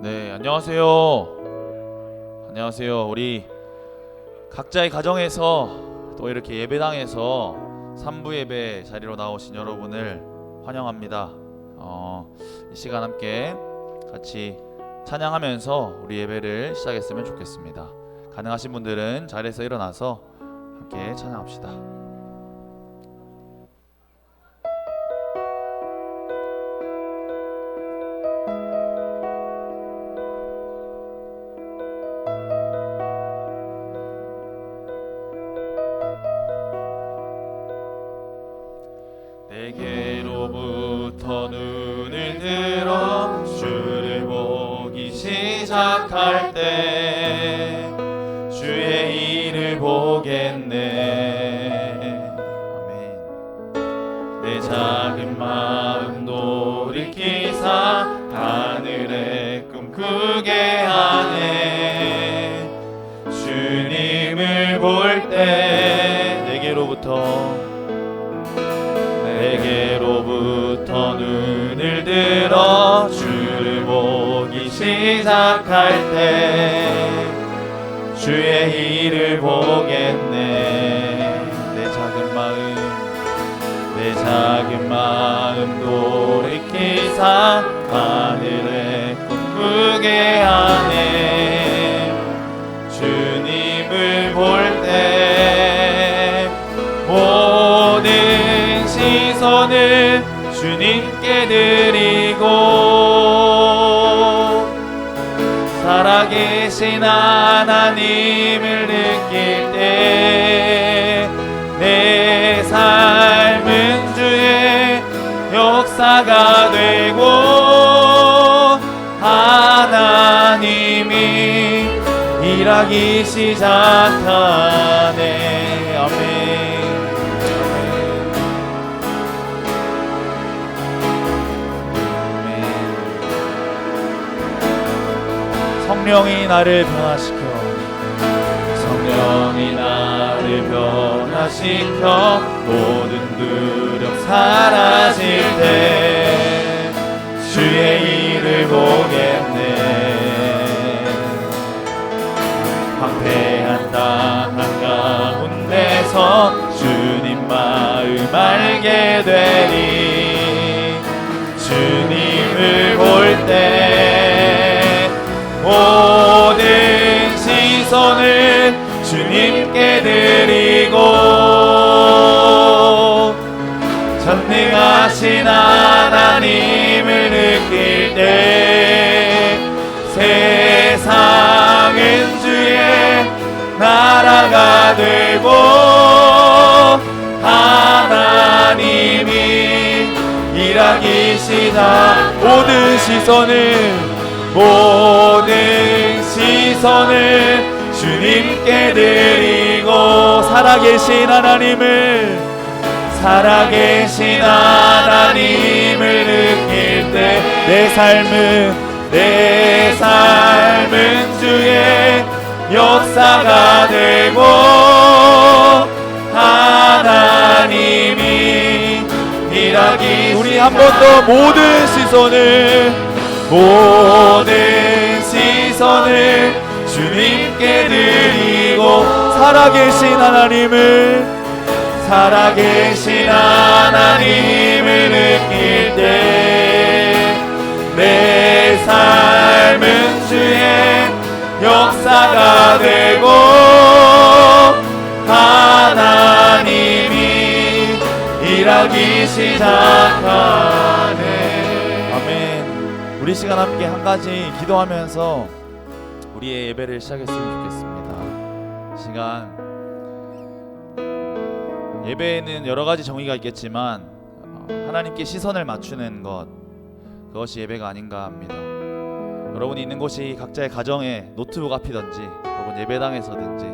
네, 안녕하세요. 안녕하세요. 우리 각자의 가정에서 또 이렇게 예배당에서 3부 예배 자리로 나오신 여러분을 환영합니다. 이 시간 함께 같이 찬양하면서 우리 예배를 시작했으면 좋겠습니다. 가능하신 분들은 자리에서 일어나서 함께 찬양합시다. 내게로부터 눈을 들어 주를 보기 시작할 때 주의 일을 보겠네. 아멘. 내 작은 마음 돌이키사 하늘의 꿈 크게 하네. 주님을 볼 때 내게로부터 눈을 들어 주를 보기 시작할 때 주의 일을 보겠네. 내 작은 마음 돌이키사 하늘에 꿈꾸게 하네. 주님을 볼 때 모든 시선을 주님께 드리고 살아계신 하나님을 느낄 때 내 삶은 주의 역사가 되고 하나님이 일하기 시작하네. 아멘. 성령이 나를 변화시켜 모든 두려움 사라질 때 주의 일을 보겠네. 황폐한 땅 한가운데서 주님 마음 알게 되리. 주님을 볼 때 모든 시선을 주님께 드리고 전능하신 하나님을 느낄 때 세상은 주의 나라가 되고 하나님이 일하기 시작. 모든 시선을 주님께 드리고 살아계신 하나님을 느낄 때 내 삶은 주의 역사가 되고 하나님이 일하기. 우리 한 번 더 모든 시선을 주님께 드리고 살아계신 하나님을 느낄 때 내 삶은 주의 역사가 되고 하나님이 일하기 시작하네. 아멘. 우리 시간 함께 한 가지 기도하면서 우리의 예배를 시작했으면 좋겠습니다. 시간 예배에는 여러 가지 정의가 있겠지만 하나님께 시선을 맞추는 것, 그것이 예배가 아닌가 합니다. 여러분이 있는 곳이 각자의 가정에 노트북 앞이든지 혹은 예배당에서든지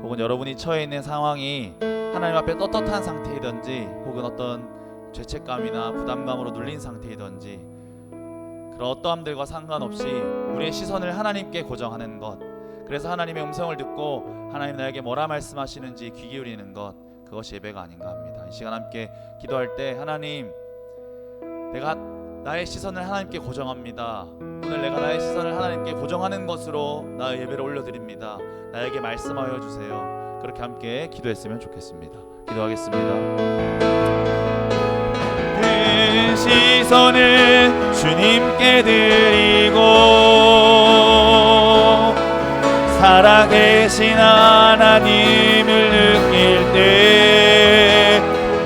혹은 여러분이 처해 있는 상황이 하나님 앞에 떳떳한 상태이든지 혹은 어떤 죄책감이나 부담감으로 눌린 상태이든지 그런 어떠함들과 상관없이 우리의 시선을 하나님께 고정하는 것, 그래서 하나님의 음성을 듣고 하나님 나에게 뭐라 말씀하시는지 귀 기울이는 것, 그것이 예배가 아닌가 합니다. 이 시간 함께 기도할 때 하나님, 내가 나의 시선을 하나님께 고정합니다. 오늘 내가 나의 시선을 하나님께 고정하는 것으로 나의 예배를 올려드립니다. 나에게 말씀하여 주세요. 그렇게 함께 기도했으면 좋겠습니다. 기도하겠습니다. 그 시선을 주님께 드리고 살아계신 하나님을 느낄 때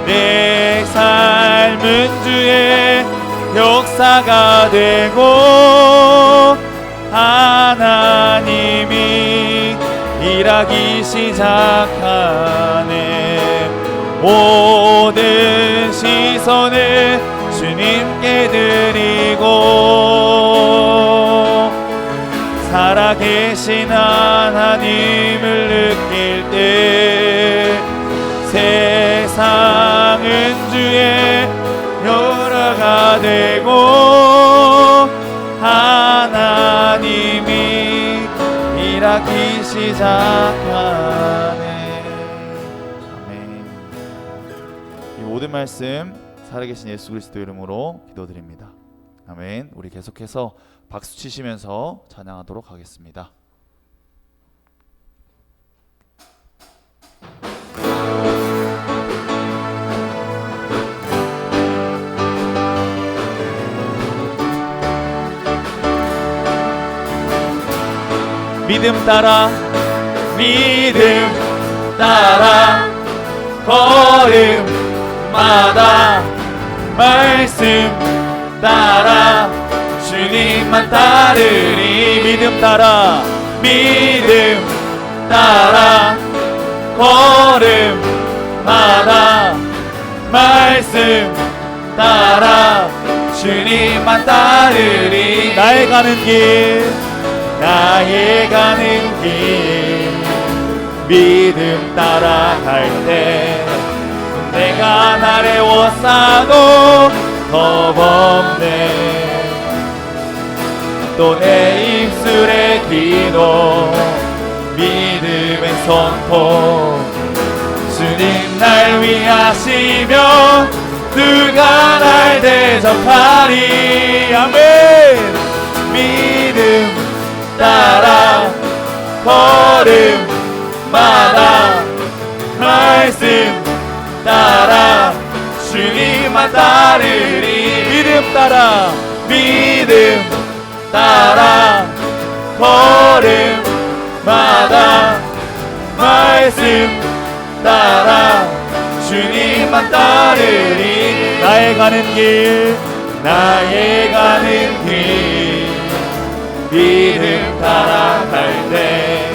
내 삶은 주의 역사가 되고 하나님이 일하기 시작하네. 모든 시선을 주님께 드리고 살아계신 하나님을 느낄 때 세상은 주의 열화가 되고 하나님이 일하기 시작하네. 아멘. 이 모든 말씀 살아계신 예수 그리스도 이름으로 기도드립니다. 아멘. 우리 계속해서 박수 치시면서 찬양하도록 하겠습니다. 믿음 따라 걸음마다 말씀 따라 주님만 따르리. 믿음 따라 걸음마다 말씀 따라 주님만 따르리. 나의 가는 길 믿음 따라갈 때 내가 나래워싸도 겁없네. 또 내 입술의 기도 믿음의 선포 주님 날 위하시며 누가 날 대적하리. 아멘. 믿음 따라 걸음마다 말씀 따라 주님만 따르리. 믿음 따라 걸음마다 말씀 따라 주님만 따르리. 나의 가는 길 믿음 따라갈 때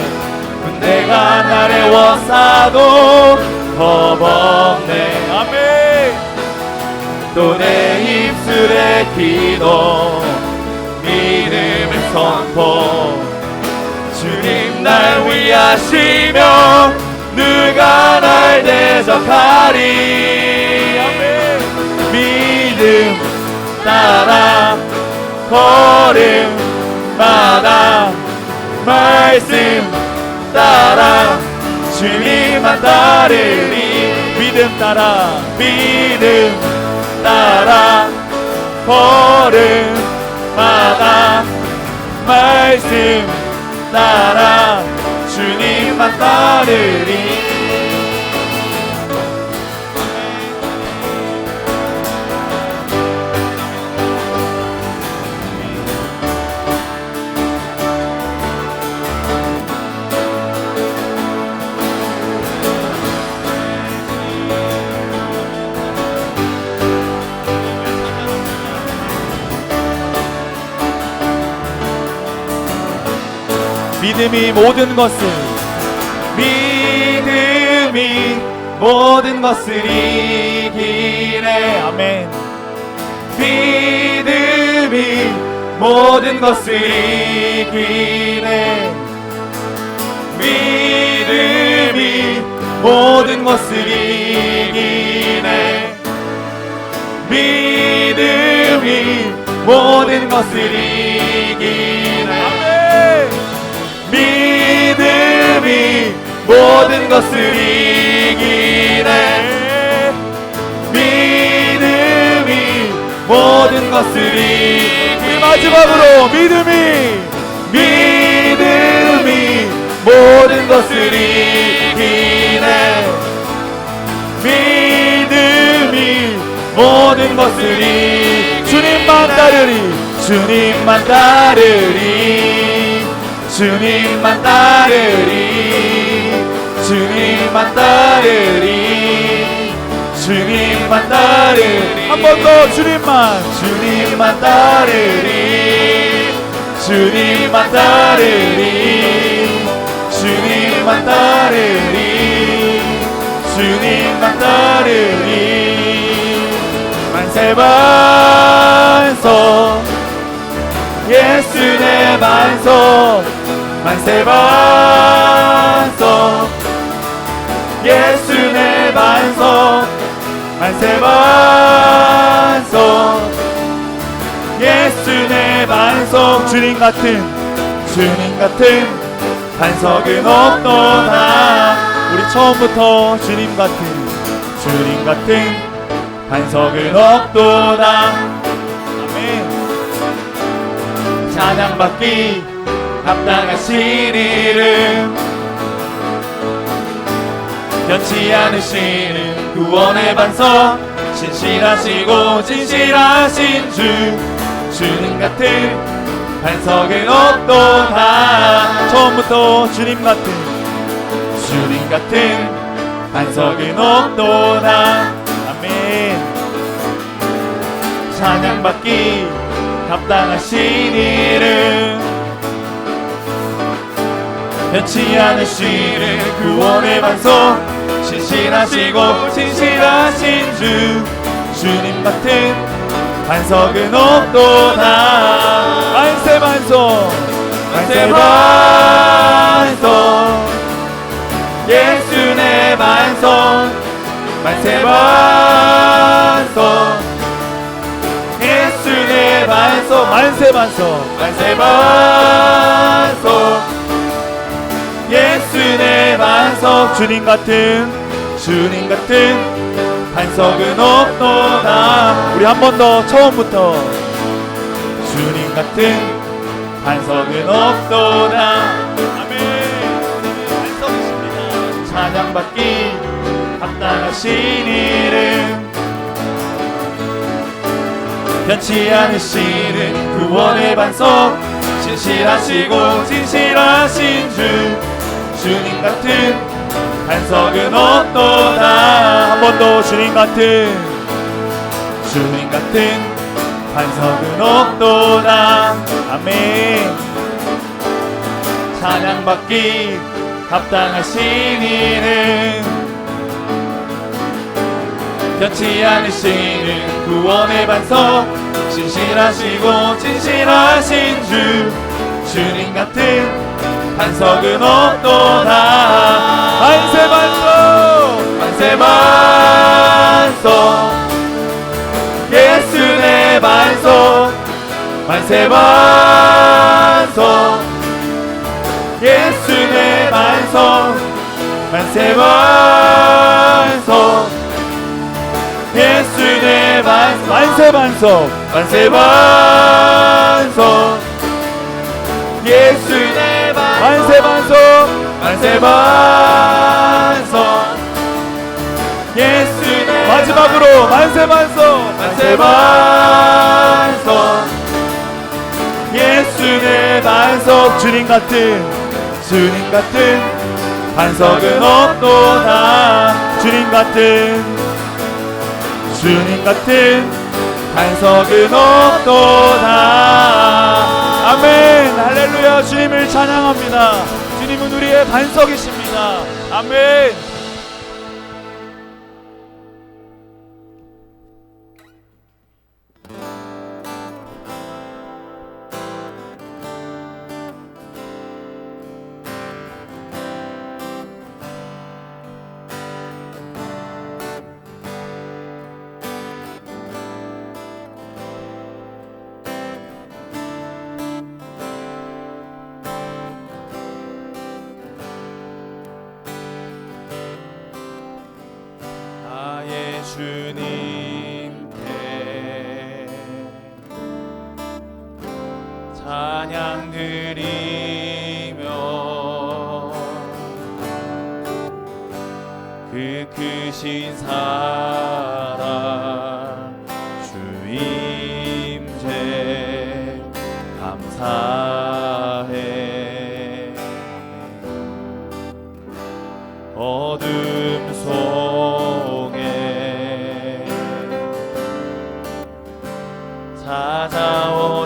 내가 나래워싸도 겁없네. 아멘. 또 내 입술의 기도 믿음의 선포 주님 날 위하시며 누가 날 대적하리. 아멘. 믿음 따라 걸음마다 말씀 따라 주님만 따르리. 믿음 따라 걸음마다 말씀 따라 주님만 따르리. 믿음이 모든 것을 이기네. 아멘. 믿음이 모든 것을 이기네. 믿음이 모든 것을 이기네. 믿음이 모든 것을 이기네. 아멘. 믿음이 모든 것을 이기네. 믿음이 모든 모든 것을 우리 마지막으로 믿음이 모든 것을 이기네. 믿음이 모든 것을 주님만 따르리. 주님만 따르리. 주님만 따르리. 주님만 따르리. 주님만 따르리. 한 번 더 주님만 따르리. 주님만 따르리. 주님만 따르리. 주님만 따르리. 만세 반석 예수 내 반석. 만세 반석 예수 내 반석. 만세 반석 예수 내 반석. 주님 같은 반석은 없도다. 우리 처음부터 주님 같은 반석은 없도다. 아멘. 찬양받기 합당하신 이름, 변치 않으시는 구원의 반석, 신실하시고 진실하신 주님 같은 반석은 없도다. 처음부터 주님 같은 반석은 없도다. 아멘. 찬양받기 합당하신 이름, 변치 않으시는 구원의 반석, 신실하시고 진실하신 주님 같은 반석은 없도다. 만세 반석 예수 내 반석. 만세 반석 예수 내 반석. 만세 반석 예수 내 반석. 주님 같은 반석은 없도다. 우리 한 번 더 처음부터 주님 같은 반석은 없도다. 아멘. 반석이십니다. 찬양받기 합당하신 이름, 변치 않으시는 구원의 반석, 신실하시고 진실하신 주님 같은 반석은 없도다. 한 번 더 주님 같은 반석은 없도다. 아멘. 찬양받기 합당하신 이름, 변치 않으시는 구원의 반석, 신실하시고 진실하신 주님 같은 반석은 없도다. 만세 반석 예수 내 반석. 만세 반석 예수 내 반석. 만세 반석 예수 내 반석. 만세 반석 예수 내 반석. 만세 반석 예수 내. 마지막으로 만세 반석 예수 내 반석. 주님 같은 반석은 없도다. 주님 같은 반석은 없도다. 아멘. 할렐루야. 주님을 찬양합니다. 주님은 우리의 반석이십니다. 아멘. 주님께 찬양 드리며 그 크신 사랑 주 임재 감사해. 어둠 속에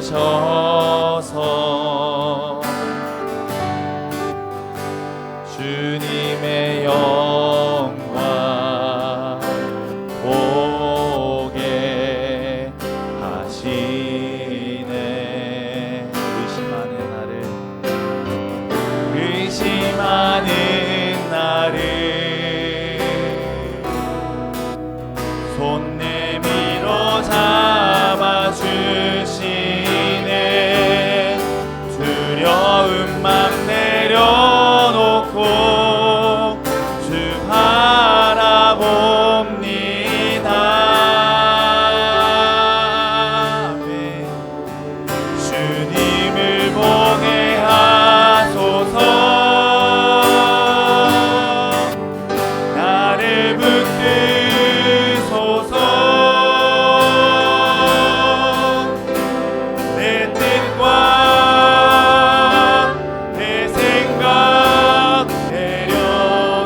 찾아오셔서 주님의 영광 보게 하시네. 의심하는 나를 손 내밀어 잡아주시네. 두려운 맘 내려놓고 주 바라봅니다. 네. 주님을 보게 하소서. 나를 붙드소서. 내 뜻과 내 생각 내려놓고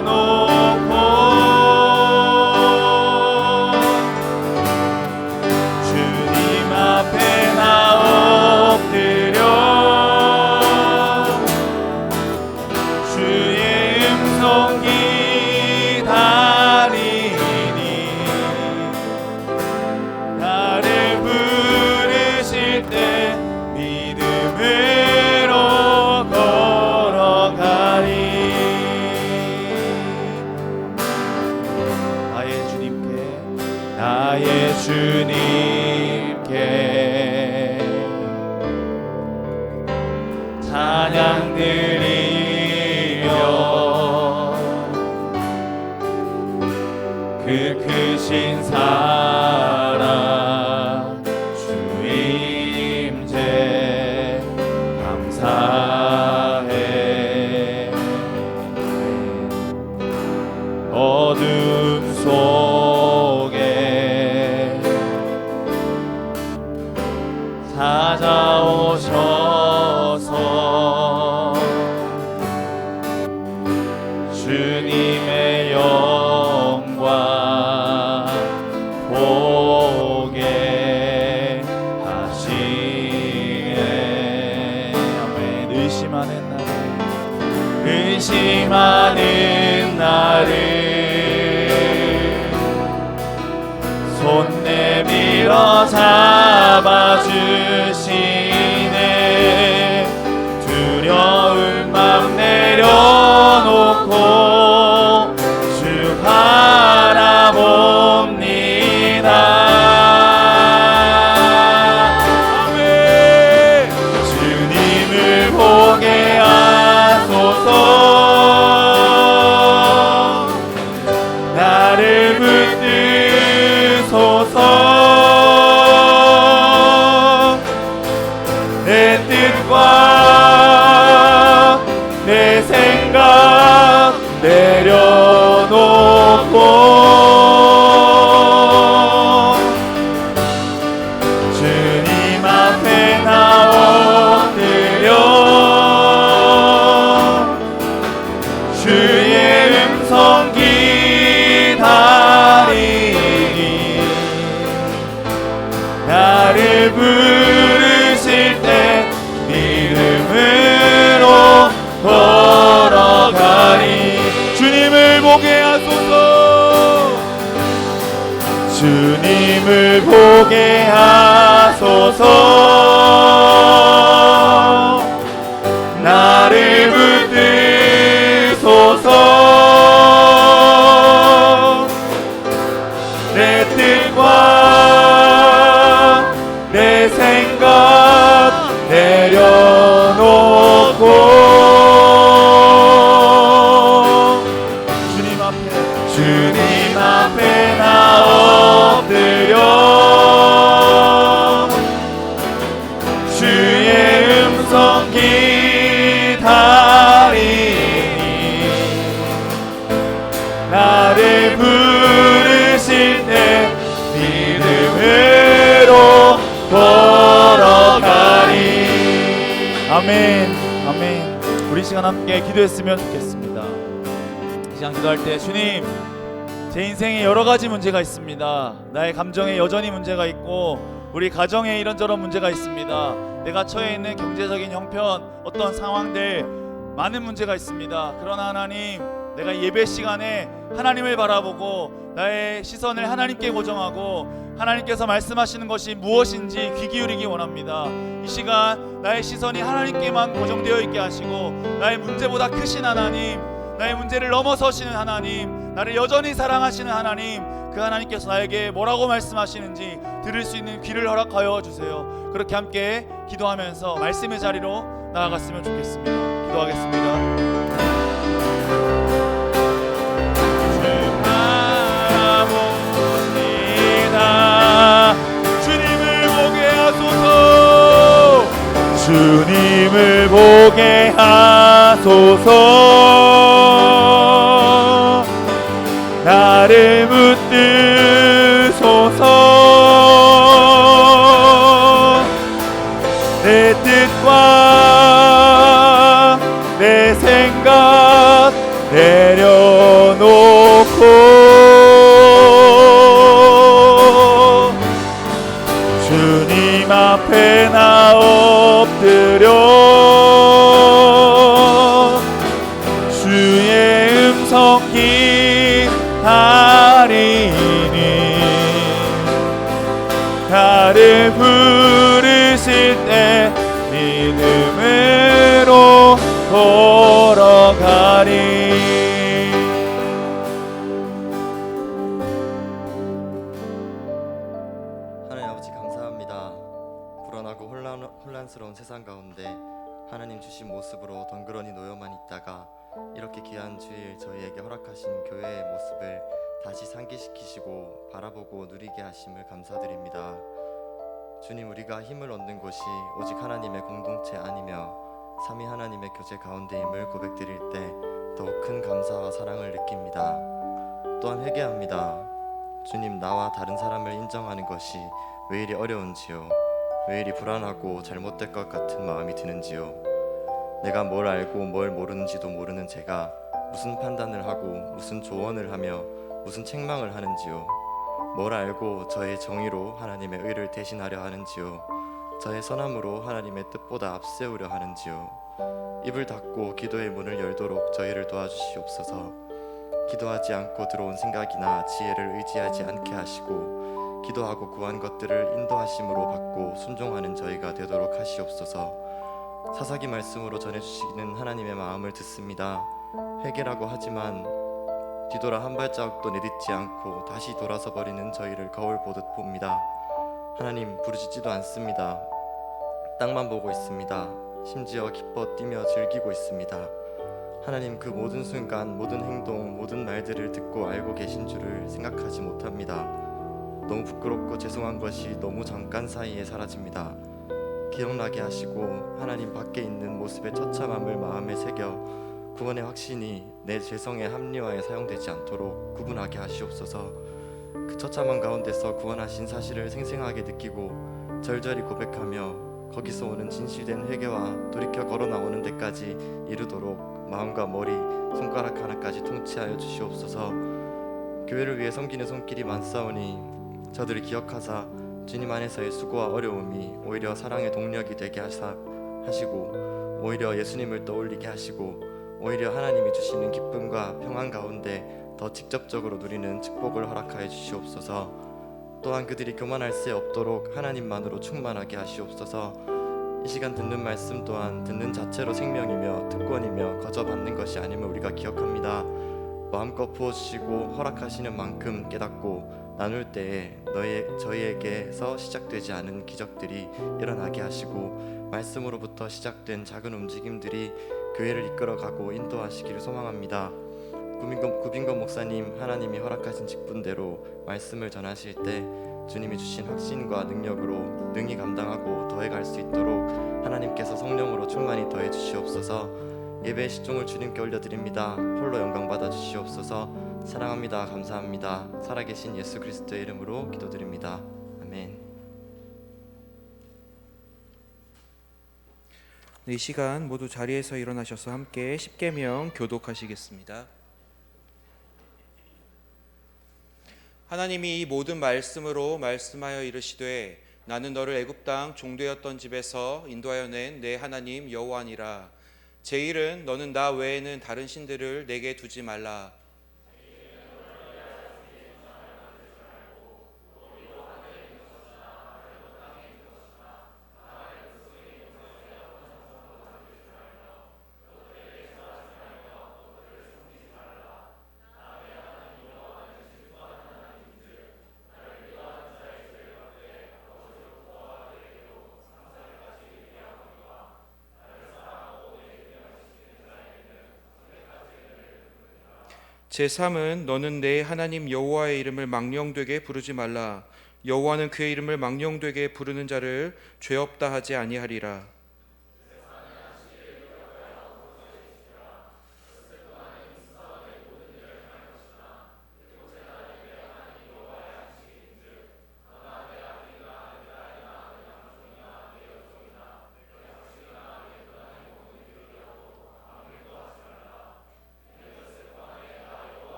주님 앞에 나 엎드려 주의 음성 기다리니 나를 부르실 때 믿음으로 걸어가리. 나의 주님께 찬양 드리며 그 크신 사랑 주 임재 감사해. 어둠 속에 찾아오셔서 주님의 영광 보게 하시네. 아멘. 의심하는 나를 손 내밀어 잡아주시네. 두려운 맘 내려놓고 주 바라봅니다. 아멘. 주님을 보게 하소서. 나를 붙드소서. 내 뜻과 내 생각 내려놓고 주님 앞에 나 엎드려 주의 음성 기다리니 나를 부르실 때 믿음으로 음성 기다리니 나를 부르실 때 믿음으로 걸어가리. 아멘. 아멘. 우리 시간 함께 기도했으면 좋겠습니다. 이 시간 기도할 때 주님, 제 인생에 여러 가지 문제가 있습니다. 나의 감정에 여전히 문제가 있고 우리 가정에 이런저런 문제가 있습니다. 내가 처해 있는 경제적인 형편, 어떤 상황들 많은 문제가 있습니다. 그러나 하나님, 내가 예배 시간에 하나님을 바라보고 나의 시선을 하나님께 고정하고 하나님께서 말씀하시는 것이 무엇인지 귀 기울이기 원합니다. 이 시간 나의 시선이 하나님께만 고정되어 있게 하시고 나의 문제보다 크신 하나님, 나의 문제를 넘어서시는 하나님, 나를 여전히 사랑하시는 하나님, 그 하나님께서 나에게 뭐라고 말씀하시는지 들을 수 있는 귀를 허락하여 주세요. 그렇게 함께 기도하면서 말씀의 자리로 나아갔으면 좋겠습니다. 기도하겠습니다. 주님을 보게 하소서. 주님을 보게 하소서. 나를 붙드소서. 내 뜻과 내 생각 내려놓고 주님 앞에 나 엎드려 주의 음성 기다리니 나를 부르실 때 믿음으로 걸어가리. 혼란스러운 세상 가운데 하나님 주신 모습으로 덩그러니 놓여만 있다가 이렇게 귀한 주일 저희에게 허락하신 교회의 모습을 다시 상기시키시고 바라보고 누리게 하심을 감사드립니다. 주님, 우리가 힘을 얻는 곳이 오직 하나님의 공동체 아니며 삼위 하나님의 교제 가운데임을 고백드릴 때 더욱 큰 감사와 사랑을 느낍니다. 또한 회개합니다. 주님, 나와 다른 사람을 인정하는 것이 왜 이리 어려운지요, 왜 이리 불안하고 잘못될 것 같은 마음이 드는지요. 내가 뭘 알고 뭘 모르는지도 모르는 제가 무슨 판단을 하고 무슨 조언을 하며 무슨 책망을 하는지요. 뭘 알고 저의 정의로 하나님의 의를 대신하려 하는지요. 저의 선함으로 하나님의 뜻보다 앞세우려 하는지요. 입을 닫고 기도의 문을 열도록 저희를 도와주시옵소서. 기도하지 않고 들어온 생각이나 지혜를 의지하지 않게 하시고 기도하고 구한 것들을 인도하심으로 받고 순종하는 저희가 되도록 하시옵소서. 사사기 말씀으로 전해주시는 하나님의 마음을 듣습니다. 회개라고 하지만 뒤돌아 한 발자국도 내딛지 않고 다시 돌아서 버리는 저희를 거울 보듯 봅니다. 하나님, 부르짖지도 않습니다. 땅만 보고 있습니다. 심지어 기뻐 뛰며 즐기고 있습니다. 하나님, 그 모든 순간, 모든 행동, 모든 말들을 듣고 알고 계신 줄을 생각하지 못합니다. 너무 부끄럽고 죄송한 것이 너무 잠깐 사이에 사라집니다. 기억나게 하시고 하나님 밖에 있는 모습의 처참함을 마음에 새겨 구원의 확신이 내 죄성의 합리화에 사용되지 않도록 구분하게 하시옵소서. 그 처참한 가운데서 구원하신 사실을 생생하게 느끼고 절절히 고백하며 거기서 오는 진실된 회개와 돌이켜 걸어 나오는 데까지 이르도록 마음과 머리, 손가락 하나까지 통치하여 주시옵소서. 교회를 위해 섬기는 손길이 많사오니 저들을 기억하사 주님 안에서의 수고와 어려움이 오히려 사랑의 동력이 되게 하시고 오히려 예수님을 떠올리게 하시고 오히려 하나님이 주시는 기쁨과 평안 가운데 더 직접적으로 누리는 축복을 허락하여 주시옵소서. 또한 그들이 교만할 새 없도록 하나님만으로 충만하게 하시옵소서. 이 시간 듣는 말씀 또한 듣는 자체로 생명이며 특권이며 거저 받는 것이 아님을 우리가 기억합니다. 마음껏 부어주시고 허락하시는 만큼 깨닫고 나눌 때에 저희에게서 시작되지 않은 기적들이 일어나게 하시고 말씀으로부터 시작된 작은 움직임들이 교회를 이끌어가고 인도하시기를 소망합니다. 구빈건 목사님, 하나님이 허락하신 직분대로 말씀을 전하실 때 주님이 주신 확신과 능력으로 능히 감당하고 더해갈 수 있도록 하나님께서 성령으로 충만히 더해 주시옵소서. 예배의 시종을 주님께 올려드립니다. 홀로 영광 받아 주시옵소서. 사랑합니다. 감사합니다. 살아계신 예수 그리스도의 이름으로 기도드립니다. 아멘. 네, 이 시간 모두 자리에서 일어나셔서 함께 십계명 교독하시겠습니다. 하나님이 이 모든 말씀으로 말씀하여 이르시되 나는 너를 애굽 땅 종되었던 집에서 인도하여 낸 내 하나님 여호와니라. 제 일은 너는 나 외에는 다른 신들을 내게 두지 말라. 제3은 너는 내 하나님 여호와의 이름을 망령되게 부르지 말라. 여호와는 그의 이름을 망령되게 부르는 자를 죄 없다 하지 아니하리라.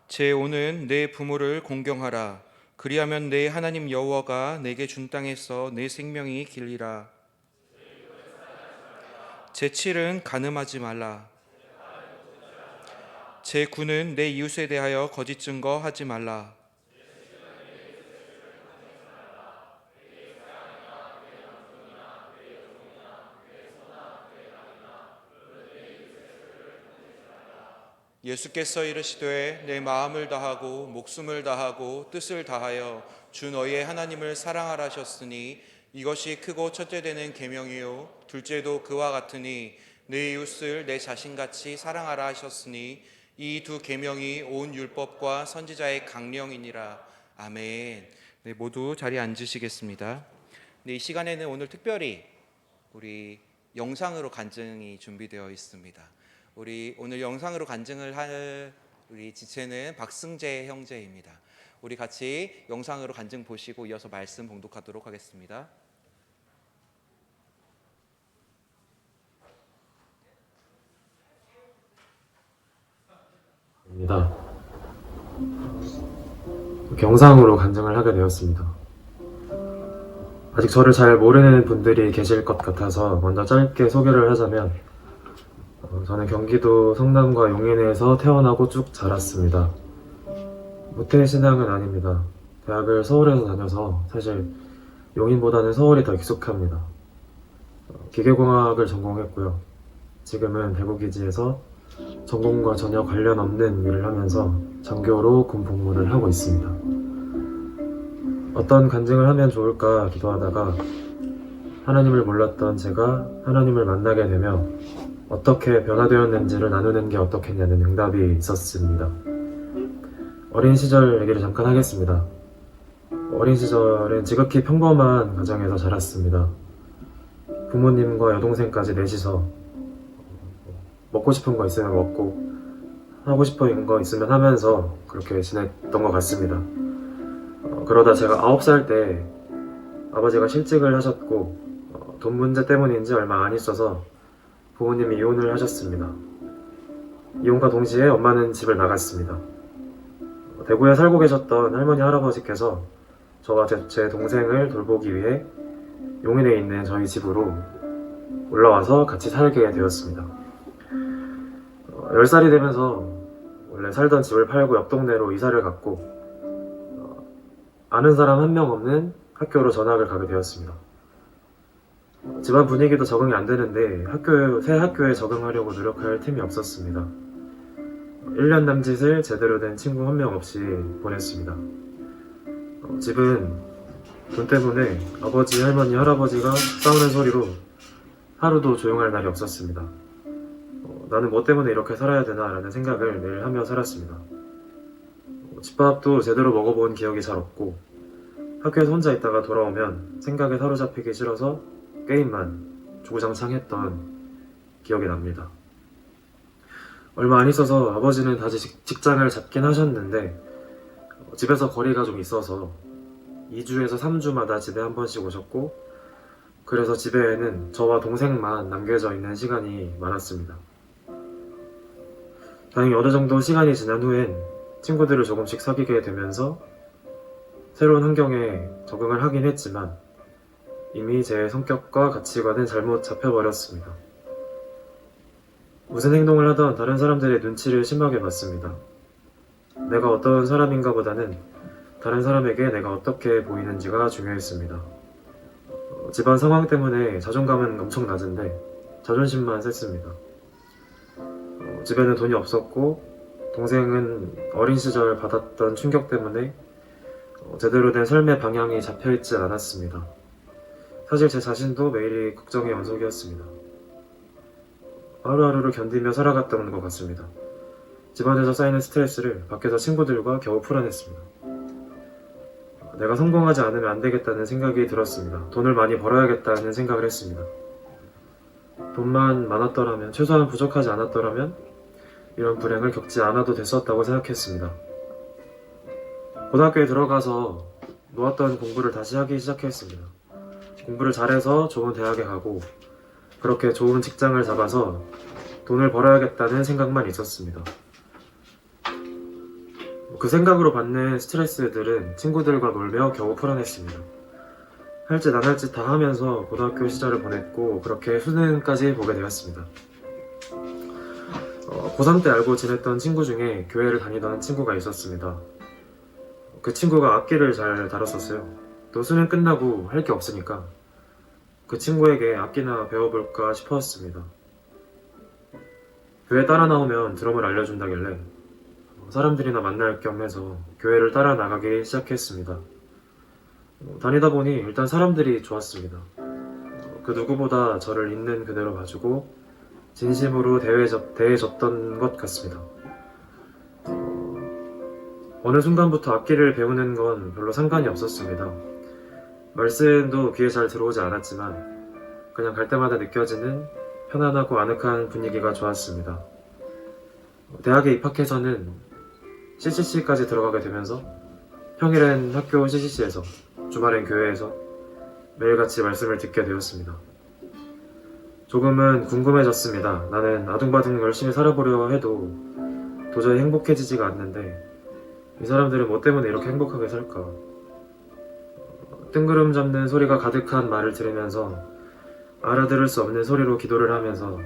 제5는 내 부모를 공경하라. 그리하면 내 하나님 여호와가 내게 준 땅에서 내 생명이 길리라. 제7은 간음하지 말라. 제9는 내 이웃에 대하여 거짓 증거하지 말라. 예수께서 이르시되 내 마음을 다하고 목숨을 다하고 뜻을 다하여 주 너희의 하나님을 사랑하라 하셨으니 이것이 크고 첫째 되는 계명이요 둘째도 그와 같으니 내 이웃을 내 자신같이 사랑하라 하셨으니 이 두 계명이 온 율법과 선지자의 강령이니라. 아멘. 네, 모두 자리에 앉으시겠습니다. 네, 이 시간에는 오늘 특별히 우리 영상으로 간증이 준비되어 있습니다. 우리 오늘 영상으로 간증을 할 우리 지체는 박승재 형제입니다. 우리 같이 영상으로 간증 보시고 이어서 말씀 봉독하도록 하겠습니다. 입니다. 영상으로 간증을 하게 되었습니다. 아직 저를 잘 모르는 분들이 계실 것 같아서 먼저 짧게 소개를 하자면 저는 경기도 성남과 용인에서 태어나고 쭉 자랐습니다. 모태신앙은 아닙니다. 대학을 서울에서 다녀서 사실 용인보다는 서울이 더 익숙합니다. 기계공학을 전공했고요. 지금은 대구기지에서 전공과 전혀 관련 없는 일을 하면서 장교로 군 복무를 하고 있습니다. 어떤 간증을 하면 좋을까 기도하다가 하나님을 몰랐던 제가 하나님을 만나게 되며 어떻게 변화되었는지를 나누는 게 어떻겠냐는 응답이 있었습니다. 어린 시절 얘기를 잠깐 하겠습니다. 어린 시절엔 지극히 평범한 가정에서 자랐습니다. 부모님과 여동생까지 넷이서 먹고 싶은 거 있으면 먹고 하고 싶은 거 있으면 하면서 그렇게 지냈던 것 같습니다. 그러다 제가 9살 때 아버지가 실직을 하셨고 돈 문제 때문인지 얼마 안 있어서 부모님이 이혼을 하셨습니다. 이혼과 동시에 엄마는 집을 나갔습니다. 대구에 살고 계셨던 할머니 할아버지께서 저와 제 동생을 돌보기 위해 용인에 있는 저희 집으로 올라와서 같이 살게 되었습니다. 10살이 되면서 원래 살던 집을 팔고 옆 동네로 이사를 갔고 아는 사람 한 명 없는 학교로 전학을 가게 되었습니다. 집안 분위기도 적응이 안 되는데 새 학교에 적응하려고 노력할 틈이 없었습니다. 1년 남짓을 제대로 된 친구 한 명 없이 보냈습니다. 집은 돈 때문에 아버지, 할머니, 할아버지가 싸우는 소리로 하루도 조용할 날이 없었습니다. 나는 뭐 때문에 이렇게 살아야 되나 라는 생각을 매일 하며 살았습니다. 집밥도 제대로 먹어본 기억이 잘 없고 학교에서 혼자 있다가 돌아오면 생각에 사로잡히기 싫어서 게임만 주구장창 했던 기억이 납니다. 얼마 안 있어서 아버지는 다시 직장을 잡긴 하셨는데 집에서 거리가 좀 있어서 2주에서 3주마다 집에 한 번씩 오셨고 그래서 집에는 저와 동생만 남겨져 있는 시간이 많았습니다. 다행히 어느 정도 시간이 지난 후엔 친구들을 조금씩 사귀게 되면서 새로운 환경에 적응을 하긴 했지만 이미 제 성격과 가치관은 잘못 잡혀버렸습니다. 무슨 행동을 하던 다른 사람들의 눈치를 심하게 봤습니다. 내가 어떤 사람인가 보다는 다른 사람에게 내가 어떻게 보이는지가 중요했습니다. 집안 상황 때문에 자존감은 엄청 낮은데 자존심만 셌습니다. 집에는 돈이 없었고 동생은 어린 시절 받았던 충격 때문에 제대로 된 삶의 방향이 잡혀있지 않았습니다. 사실 제 자신도 매일이 걱정의 연속이었습니다. 하루하루를 견디며 살아갔던 것 같습니다. 집안에서 쌓이는 스트레스를 밖에서 친구들과 겨우 풀어냈습니다. 내가 성공하지 않으면 안 되겠다는 생각이 들었습니다. 돈을 많이 벌어야겠다는 생각을 했습니다. 돈만 많았더라면, 최소한 부족하지 않았더라면 이런 불행을 겪지 않아도 됐었다고 생각했습니다. 고등학교에 들어가서 놓았던 공부를 다시 하기 시작했습니다. 공부를 잘해서 좋은 대학에 가고 그렇게 좋은 직장을 잡아서 돈을 벌어야겠다는 생각만 있었습니다. 그 생각으로 받는 스트레스들은 친구들과 놀며 겨우 풀어냈습니다. 할 짓 안 할 짓 다 하면서 고등학교 시절을 보냈고 그렇게 수능까지 보게 되었습니다. 고3 때 알고 지냈던 친구 중에 교회를 다니던 친구가 있었습니다. 그 친구가 악기를 잘 다뤘었어요. 또 수능 끝나고 할 게 없으니까 그 친구에게 악기나 배워볼까 싶었습니다. 교회 따라 나오면 드럼을 알려준다길래 사람들이나 만날 겸 해서 교회를 따라 나가기 시작했습니다. 다니다 보니 일단 사람들이 좋았습니다. 그 누구보다 저를 있는 그대로 봐주고 진심으로 대해줬던 것 같습니다. 어느 순간부터 악기를 배우는 건 별로 상관이 없었습니다. 말씀도 귀에 잘 들어오지 않았지만 그냥 갈 때마다 느껴지는 편안하고 아늑한 분위기가 좋았습니다. 대학에 입학해서는 CCC까지 들어가게 되면서 평일엔 학교 CCC에서 주말엔 교회에서 매일같이 말씀을 듣게 되었습니다. 조금은 궁금해졌습니다. 나는 아둥바둥 열심히 살아보려 해도 도저히 행복해지지가 않는데 이 사람들은 뭐 때문에 이렇게 행복하게 살까? 뜬구름 잡는 소리가 가득한 말을 들으면서 알아들을 수 없는 소리로 기도를 하면서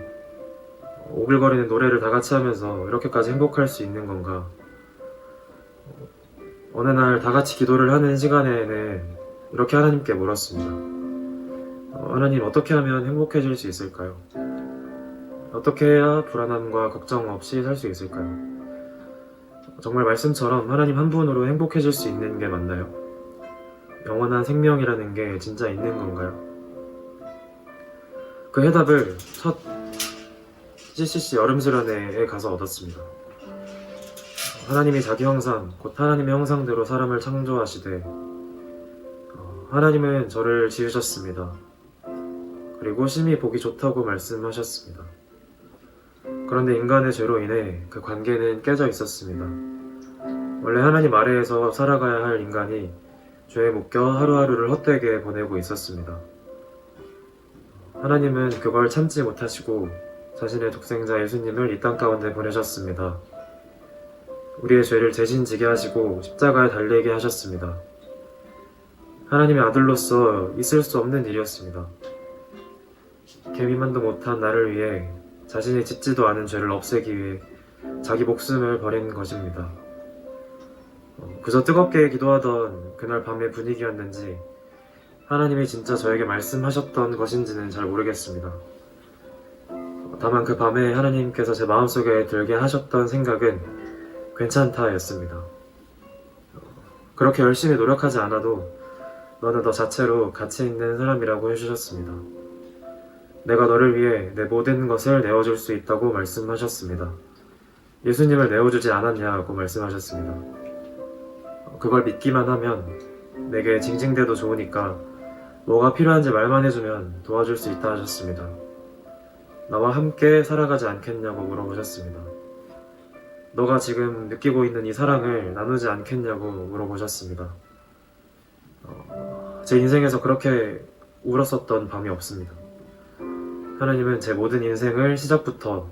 오글거리는 노래를 다 같이 하면서 이렇게까지 행복할 수 있는 건가? 어느 날 다 같이 기도를 하는 시간에는 이렇게 하나님께 물었습니다. 하나님, 어떻게 하면 행복해질 수 있을까요? 어떻게 해야 불안함과 걱정 없이 살 수 있을까요? 정말 말씀처럼 하나님 한 분으로 행복해질 수 있는 게 맞나요? 영원한 생명이라는 게 진짜 있는 건가요? 그 해답을 첫 CCC 여름수련회에 가서 얻었습니다. 하나님이 자기 형상, 곧 하나님의 형상대로 사람을 창조하시되 하나님은 저를 지으셨습니다. 그리고 심히 보기 좋다고 말씀하셨습니다. 그런데 인간의 죄로 인해 그 관계는 깨져 있었습니다. 원래 하나님 아래에서 살아가야 할 인간이 죄에 묶여 하루하루를 헛되게 보내고 있었습니다. 하나님은 그걸 참지 못하시고 자신의 독생자 예수님을 이 땅 가운데 보내셨습니다. 우리의 죄를 대신 지게 하시고 십자가에 달리게 하셨습니다. 하나님의 아들로서 있을 수 없는 일이었습니다. 개미만도 못한 나를 위해 자신이 짓지도 않은 죄를 없애기 위해 자기 목숨을 버린 것입니다. 그저 뜨겁게 기도하던 그날 밤의 분위기였는지 하나님이 진짜 저에게 말씀하셨던 것인지는 잘 모르겠습니다. 다만 그 밤에 하나님께서 제 마음속에 들게 하셨던 생각은 괜찮다였습니다. 그렇게 열심히 노력하지 않아도 너는 너 자체로 가치 있는 사람이라고 해주셨습니다. 내가 너를 위해 내 모든 것을 내어줄 수 있다고 말씀하셨습니다. 예수님을 내어주지 않았냐고 말씀하셨습니다. 그걸 믿기만 하면 내게 징징대도 좋으니까 뭐가 필요한지 말만 해주면 도와줄 수 있다 하셨습니다. 나와 함께 살아가지 않겠냐고 물어보셨습니다. 너가 지금 느끼고 있는 이 사랑을 나누지 않겠냐고 물어보셨습니다. 제 인생에서 그렇게 울었었던 밤이 없습니다. 하나님은 제 모든 인생을 시작부터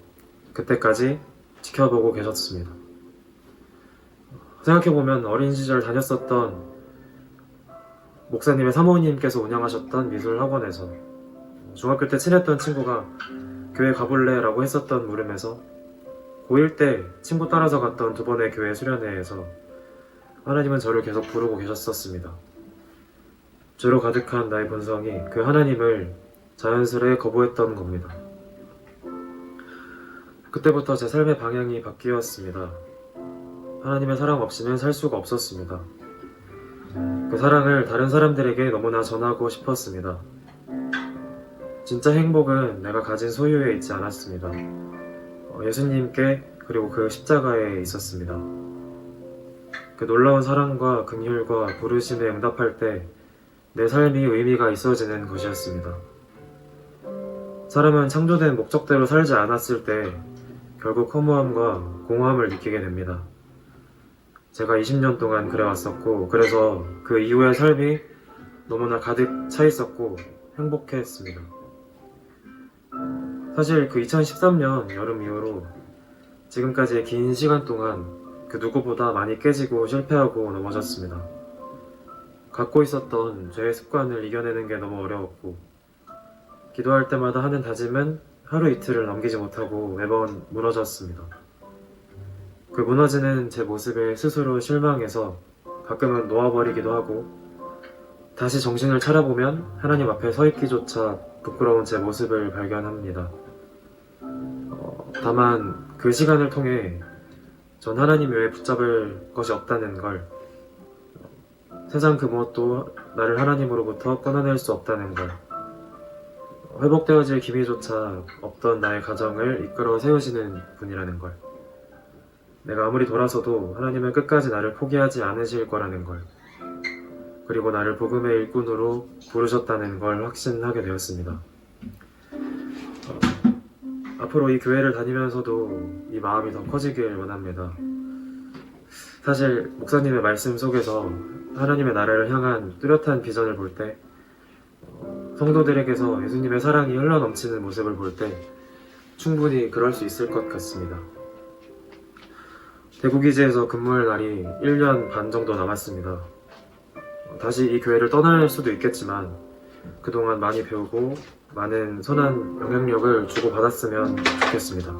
그때까지 지켜보고 계셨습니다. 생각해보면 어린 시절 다녔었던 목사님의 사모님께서 운영하셨던 미술학원에서 중학교 때 친했던 친구가 교회 가볼래? 라고 했었던 물음에서 고1 때 친구 따라서 갔던 두 번의 교회 수련회에서 하나님은 저를 계속 부르고 계셨었습니다. 죄로 가득한 나의 본성이 그 하나님을 자연스레 거부했던 겁니다. 그때부터 제 삶의 방향이 바뀌었습니다. 하나님의 사랑 없이는 살 수가 없었습니다. 그 사랑을 다른 사람들에게 너무나 전하고 싶었습니다. 진짜 행복은 내가 가진 소유에 있지 않았습니다. 예수님께 그리고 그 십자가에 있었습니다. 그 놀라운 사랑과 긍휼과 부르심에 응답할 때 내 삶이 의미가 있어지는 것이었습니다. 사람은 창조된 목적대로 살지 않았을 때 결국 허무함과 공허함을 느끼게 됩니다. 제가 20년 동안 그래왔었고 그래서 그 이후의 삶이 너무나 가득 차 있었고 행복했습니다. 사실 그 2013년 여름 이후로 지금까지의 긴 시간 동안 그 누구보다 많이 깨지고 실패하고 넘어졌습니다. 갖고 있었던 죄의 습관을 이겨내는 게 너무 어려웠고 기도할 때마다 하는 다짐은 하루 이틀을 넘기지 못하고 매번 무너졌습니다. 그 무너지는 제 모습에 스스로 실망해서 가끔은 놓아버리기도 하고 다시 정신을 차려보면 하나님 앞에 서 있기조차 부끄러운 제 모습을 발견합니다. 다만 그 시간을 통해 전 하나님 외에 붙잡을 것이 없다는 걸, 세상 그 무엇도 나를 하나님으로부터 끊어낼 수 없다는 걸, 회복되어질 기미조차 없던 나의 가정을 이끌어 세우시는 분이라는 걸, 내가 아무리 돌아서도 하나님은 끝까지 나를 포기하지 않으실 거라는 걸, 그리고 나를 복음의 일꾼으로 부르셨다는 걸 확신하게 되었습니다. 앞으로 이 교회를 다니면서도 이 마음이 더 커지길 원합니다. 사실 목사님의 말씀 속에서 하나님의 나라를 향한 뚜렷한 비전을 볼 때, 성도들에게서 예수님의 사랑이 흘러넘치는 모습을 볼 때 충분히 그럴 수 있을 것 같습니다. 대구기지에서 근무할 날이 1년 반 정도 남았습니다. 다시 이 교회를 떠날 수도 있겠지만 그동안 많이 배우고 많은 선한 영향력을 주고받았으면 좋겠습니다.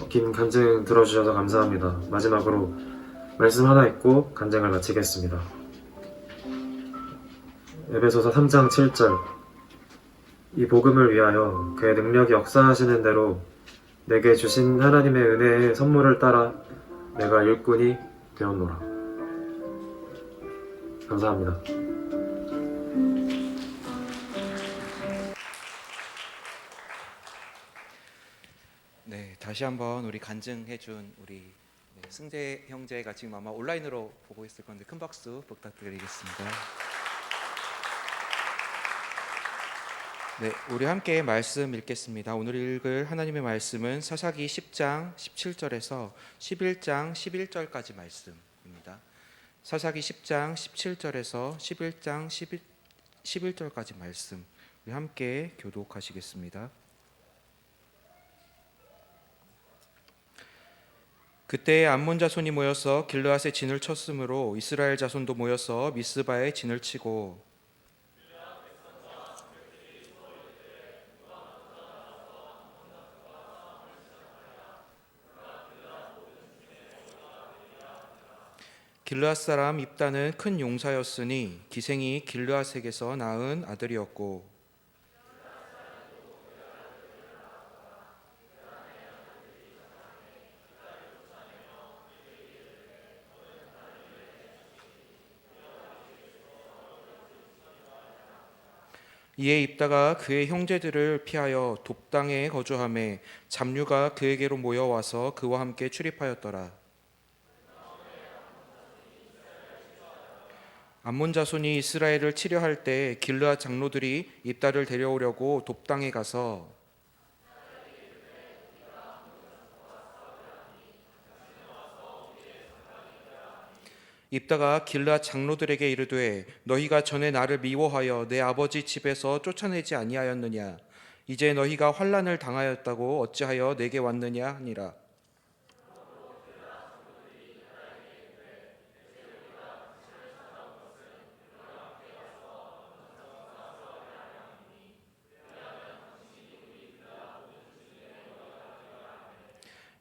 긴 간증 들어주셔서 감사합니다. 마지막으로 말씀 하나 읽고 간증을 마치겠습니다. 에베소서 3장 7절, 이 복음을 위하여 그의 능력이 역사하시는 대로 내게 주신 하나님의 은혜의 선물을 따라 내가 일꾼이 되었노라. 감사합니다. 네, 다시 한번 우리 간증해준 우리 승재 형제가 지금 아마 온라인으로 보고 있을 건데 큰 박수 부탁드리겠습니다. 네, 우리 함께 말씀 읽겠습니다. 오늘 읽을 하나님의 말씀은 사사기 10장 17절에서 11장 11절까지 말씀입니다. 사사기 10장 17절에서 11장 11절까지 말씀 우리 함께 교독하시겠습니다. 그때 암몬 자손이 모여서 길르앗에 진을 쳤으므로 이스라엘 자손도 모여서 미스바에 진을 치고 길르앗 사람 입다는 큰 용사였으니 기생이 길르앗에게서 낳은 아들이었고 이에 입다가 그의 형제들을 피하여 돕당에 거주하매 잡류가 그에게로 모여와서 그와 함께 출입하였더라. 암몬 자손이 이스라엘을 치려 할 때 길르앗 장로들이 입다를 데려오려고 돕당에 가서 입다가 길르앗 장로들에게 이르되 너희가 전에 나를 미워하여 내 아버지 집에서 쫓아내지 아니하였느냐? 이제 너희가 환난을 당하였다고 어찌하여 내게 왔느냐 하니라.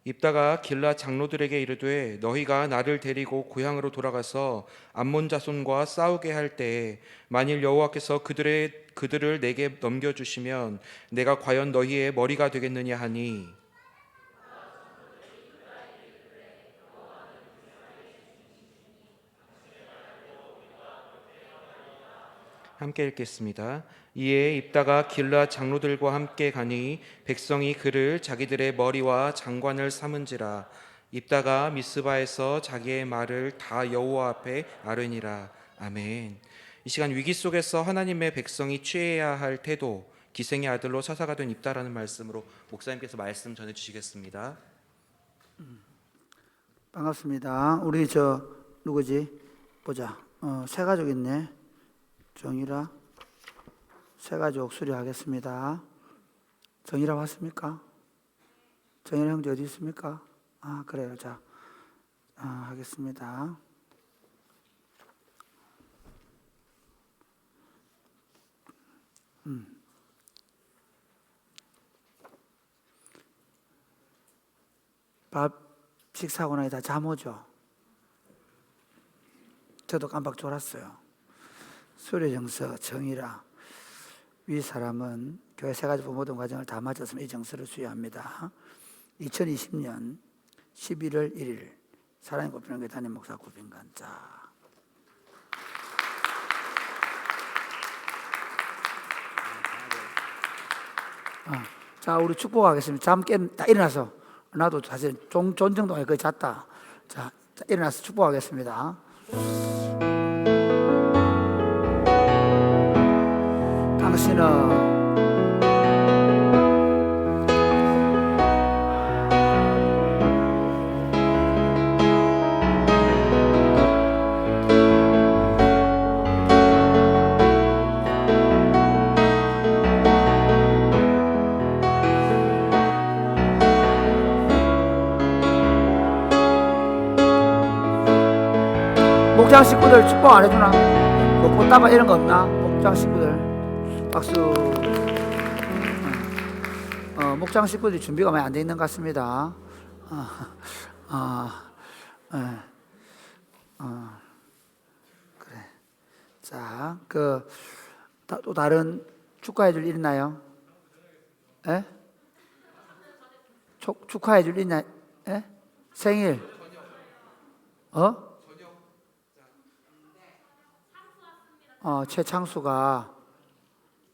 입다가 길르앗 장로들에게 이르되 너희가 나를 데리고 고향으로 돌아가서 암몬 자손과 싸우게 할 때에 만일 여호와께서 그들을 내게 넘겨주시면 내가 과연 너희의 머리가 되겠느냐 하니 함께 읽겠습니다. 이에 입다가 길르앗 장로들과 함께 가니 백성이 그를 자기들의 머리와 장관을 삼은지라. 입다가 미스바에서 자기의 말을 다 여호와 앞에 아뢰니라. 아멘. 이 시간 위기 속에서 하나님의 백성이 취해야 할 태도, 기생의 아들로 사사가 된 입다라는 말씀으로 목사님께서 말씀 전해 주시겠습니다. 반갑습니다. 우리 누구지? 보자. 세 가족 있네. 정일아, 세 가족 수료하겠습니다. 정일아 왔습니까? 정일아 형제 어디 있습니까? 아, 그래요. 자, 하겠습니다. 밥 식사하고 나니 다 잠 오죠? 저도 깜빡 졸았어요. 수료정서 정의라. 위 사람은 교회 세 가지 모든 과정을 다 마쳤으면 이 정서를 수여합니다. 2020년 11월 1일 사랑의 꽃피는 교회 담임 목사 구빈관. 자, 우리 축복하겠습니다. 잠 딱 일어나서, 나도 사실 존정동에 거의 잤다. 자, 일어나서 축복하겠습니다. 당신은 목장 식구들 축복 안 해주나? 뭐 꽃다발 이런 거 없나? 목장 식구들 박수. 목장 식구들이 준비가 많이 안 돼 있는 것 같습니다. 그래. 자, 또 다른 축하해 줄 일 있나요? 예? 축하해 줄 일 있나? 예? 생일. 최창수가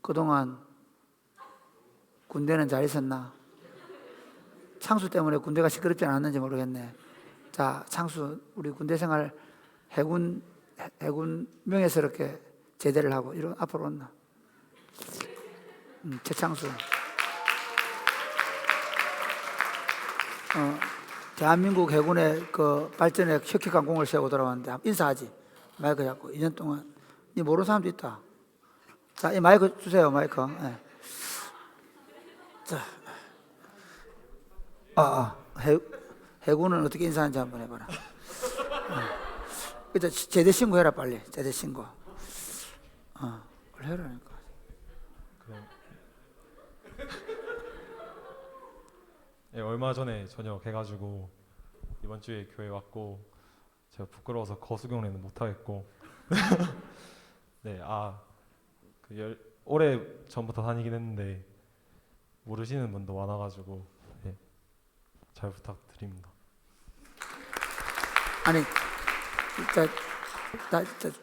그동안 군대는 잘 있었나? 창수 때문에 군대가 시끄럽지 않았는지 모르겠네. 자, 창수 우리 군대 생활 해군 명예스럽게 제대를 하고 이런 앞으로 온나? 최창수. 대한민국 해군의 그 발전에 혁혁한 공을 세우고 돌아왔는데 인사하지. 마이크 잡고 2년 동안. 니 모르는 사람도 있다. 자, 이 마이크 주세요, 마이크. 네. 자, 해군은 어떻게 인사하는지 한번 해봐라. 일단 제대 신고해라, 빨리. 제대 신고. 해라니까. 네, 얼마 전에 전역해가지고 이번 주에 교회 왔고 제가 부끄러워서 거수경례는 못 하겠고. 네, 오래 전부터 다니긴 했는데 모르시는 분도 많아가지고 네, 잘 부탁드립니다. 아니,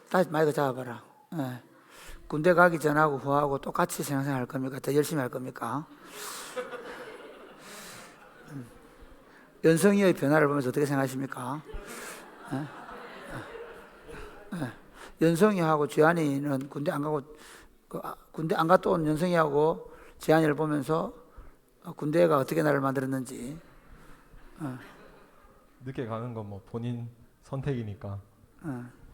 다시 마이크 잡아봐라. 네. 군대 가기 전하고 후하고 똑같이 신앙생활 할 겁니까? 더 열심히 할 겁니까? 연성이의 변화를 보면서 어떻게 생각하십니까? 연성이하고 지한이는 군대 안 가고 군대 안 갔다 온 연성이하고 지한이를 보면서 군대가 어떻게 나를 만들었는지. 늦게 가는 건 뭐 본인 선택이니까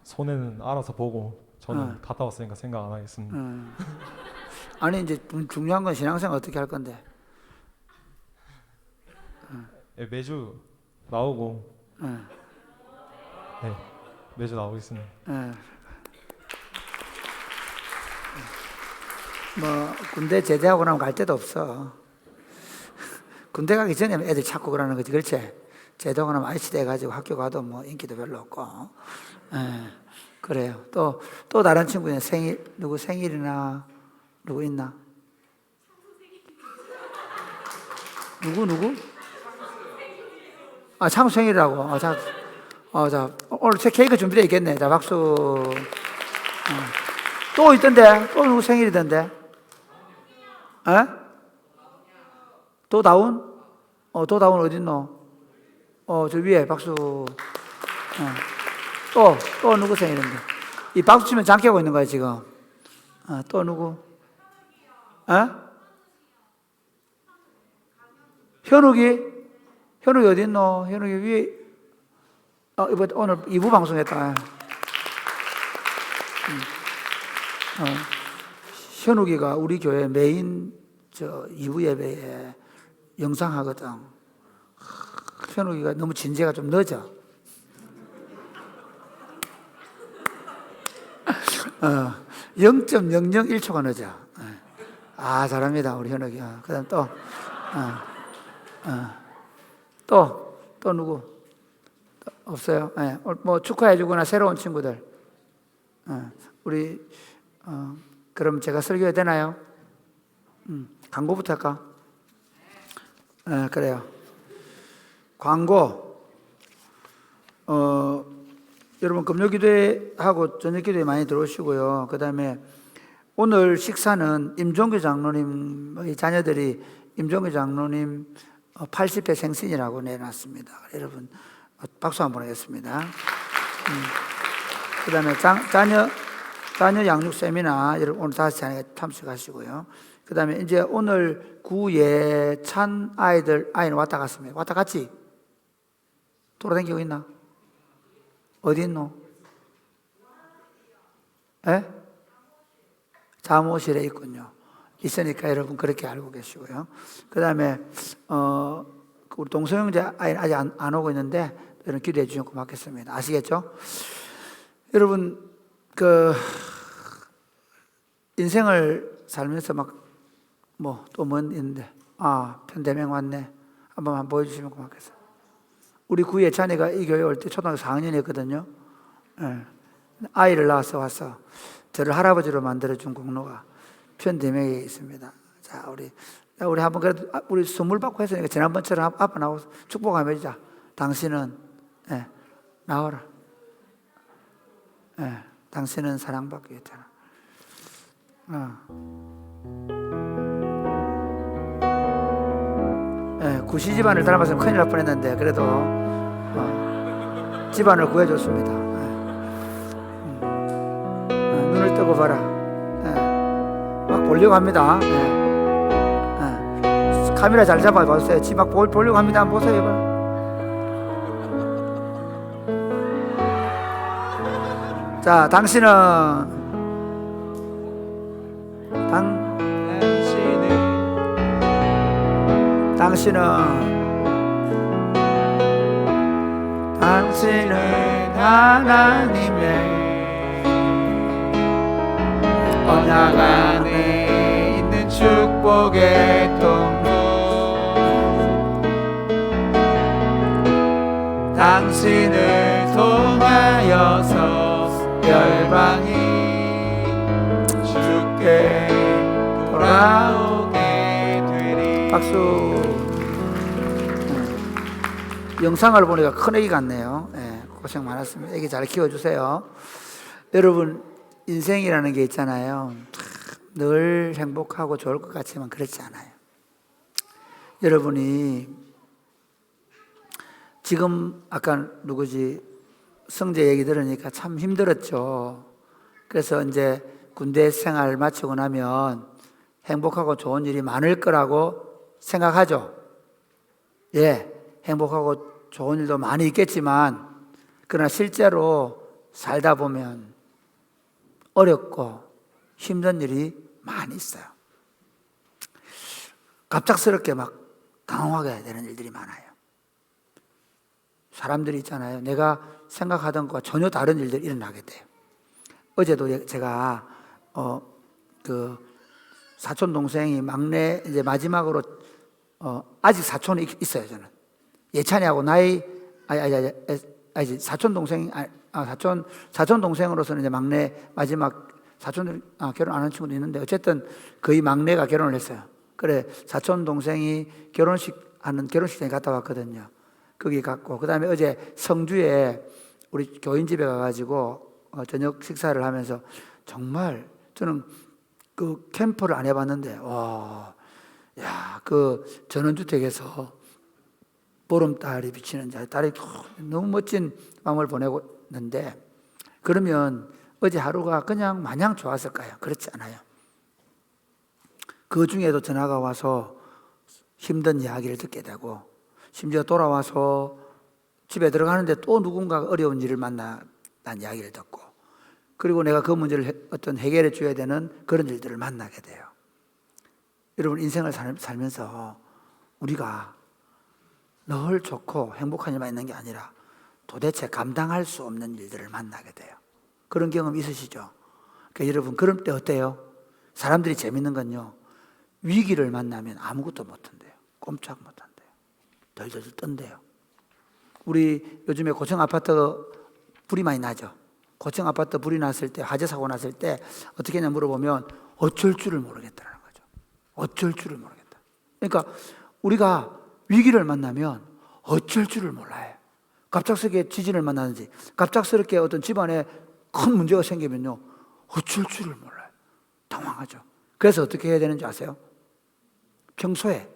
손해는 알아서 보고 저는 갔다 왔으니까 생각 안 하겠습니다. 아니 이제 중요한 건 신앙생활 어떻게 할 건데? 예, 매주 나오고 네, 매주 나오겠습니다. 뭐 군대 제대하고 나면 갈 데도 없어. 군대 가기 전에 애들 찾고 그러는 거지, 그렇지? 제대하고 나면 아이치 돼가지고 학교 가도 뭐 인기도 별로 없고. 그래요. 또 다른 친구는 생일, 누구 생일이나 누구 있나? 누구? 아, 창수 생일이라고. 자, 오늘 제 케이크 준비되어 있겠네. 자, 박수. 또 있던데? 또 누구 생일이던데? 에? 도다운? 도다운 어딨노? 저 위에 박수. 또 누구 생일인데? 이 박수 치면 잠깨고 있는 거야, 지금. 또 누구? 현욱이 어딨노? 현욱이 위에, 이번 오늘 2부 방송했다. 현욱이가 우리 교회 메인 2부 예배에 영상 하거든. 현욱이가 너무 진지가 좀 늦어. 0.001초가 늦어. 잘합니다, 우리 현욱이. 그 다음 또 누구? 없어요? 뭐 축하해주거나 새로운 친구들. 우리, 그럼 제가 설교해야 되나요? 광고부터 할까? 그래요. 광고. 여러분 금요기도회하고 저녁기도회 많이 들어오시고요. 그 다음에 오늘 식사는 임종규 장로님의 자녀들이 임종규 장로님 80회 생신이라고 내놨습니다. 여러분 박수 한번 하겠습니다. 그 다음에 자녀 양육 세미나 여러분 오늘 5시에 참석하시고요. 그 다음에 이제 오늘 구예찬 아이는 왔다 갔습니다. 왔다 갔지? 돌아다니고 있나? 어디 있노? 사무실에 있군요. 있으니까 여러분 그렇게 알고 계시고요. 그 다음에 우리 동서형제 아이는 아직 안 오고 있는데 여러분 기도해 주시면 고맙겠습니다. 아시겠죠? 여러분 인생을 살면서 또 뭔 있는데 편대명 왔네. 한번 보여주시면 고맙겠어요. 우리 구의 자녀가 이 교회 올 때 초등학교 4학년이었거든요. 아이를 낳아서 와서 저를 할아버지로 만들어준 공로가 편대명에 있습니다. 자, 우리 한번 그래도 우리 선물 받고 했으니까 지난번처럼 앞에 나와서 축복 한번 해주자. 당신은 나와라. 당신은 사랑받고 있잖아. 구시 집안을 닮았으면 큰일 날 뻔했는데 그래도 집안을 구해줬습니다. 눈을 뜨고 봐라. 막 보려고 합니다. 카메라 잘 잡아보세요. 집 막 보려고 합니다. 한번 보세요. 이걸. 자, 당신은 하나님의 언약 안에 있는 축복의 통로 당신을 통하여서 열방이 주께 돌아오게 되리. 박수. 영상을 보니까 큰 애기 같네요. 고생 많았습니다. 애기 잘 키워주세요. 여러분 인생이라는 게 있잖아요. 늘 행복하고 좋을 것 같지만 그렇지 않아요. 여러분이 지금 아까 누구지 성재 얘기 들으니까 참 힘들었죠. 그래서 이제 군대 생활 마치고 나면 행복하고 좋은 일이 많을 거라고 생각하죠. 예, 행복하고 좋은 일도 많이 있겠지만 그러나 실제로 살다 보면 어렵고 힘든 일이 많이 있어요. 갑작스럽게 막 당황하게 되는 일들이 많아요. 사람들이 있잖아요. 내가 생각하던 것과 전혀 다른 일들이 일어나게 돼요. 어제도 제가 그 사촌 동생이 막내 이제 마지막으로 아직 사촌이 있어요. 저는 예찬이하고 나이 사촌 동생 사촌 동생으로서는 이제 막내 마지막 사촌 결혼 안 한 친구도 있는데 어쨌든 거의 막내가 결혼을 했어요. 그래 사촌 동생이 결혼식장에 갔다 왔거든요. 거기 갔고 그 다음에 어제 성주에 우리 교인 집에 가가지고 저녁 식사를 하면서 정말 저는 그 캠프를 안 해봤는데 그 전원주택에서 보름달이 비치는 달이 너무 멋진 밤을 보내고 있는데 그러면 어제 하루가 그냥 마냥 좋았을까요? 그렇지 않아요. 그 중에도 전화가 와서 힘든 이야기를 듣게 되고 심지어 돌아와서 집에 들어가는데 또 누군가가 어려운 일을 만나는 이야기를 듣고 그리고 내가 그 문제를 어떤 해결해 줘야 되는 그런 일들을 만나게 돼요. 여러분 인생을 살면서 우리가 늘 좋고 행복한 일만 있는 게 아니라 도대체 감당할 수 없는 일들을 만나게 돼요. 그런 경험 있으시죠? 그러니까 여러분 그럴 때 어때요? 사람들이 재밌는 건요. 위기를 만나면 아무것도 못한대요. 꼼짝 못한대요. 덜덜 떤대요. 우리 요즘에 고층 아파트 불이 많이 나죠. 고층 아파트 불이 났을 때 화재 사고 났을 때 어떻게 했냐 물어보면 어쩔 줄을 모르겠다는 거죠. 어쩔 줄을 모르겠다. 그러니까 우리가 위기를 만나면 어쩔 줄을 몰라요. 갑작스럽게 지진을 만나든지 갑작스럽게 어떤 집안에 큰 문제가 생기면요 어쩔 줄을 몰라요. 당황하죠. 그래서 어떻게 해야 되는지 아세요? 평소에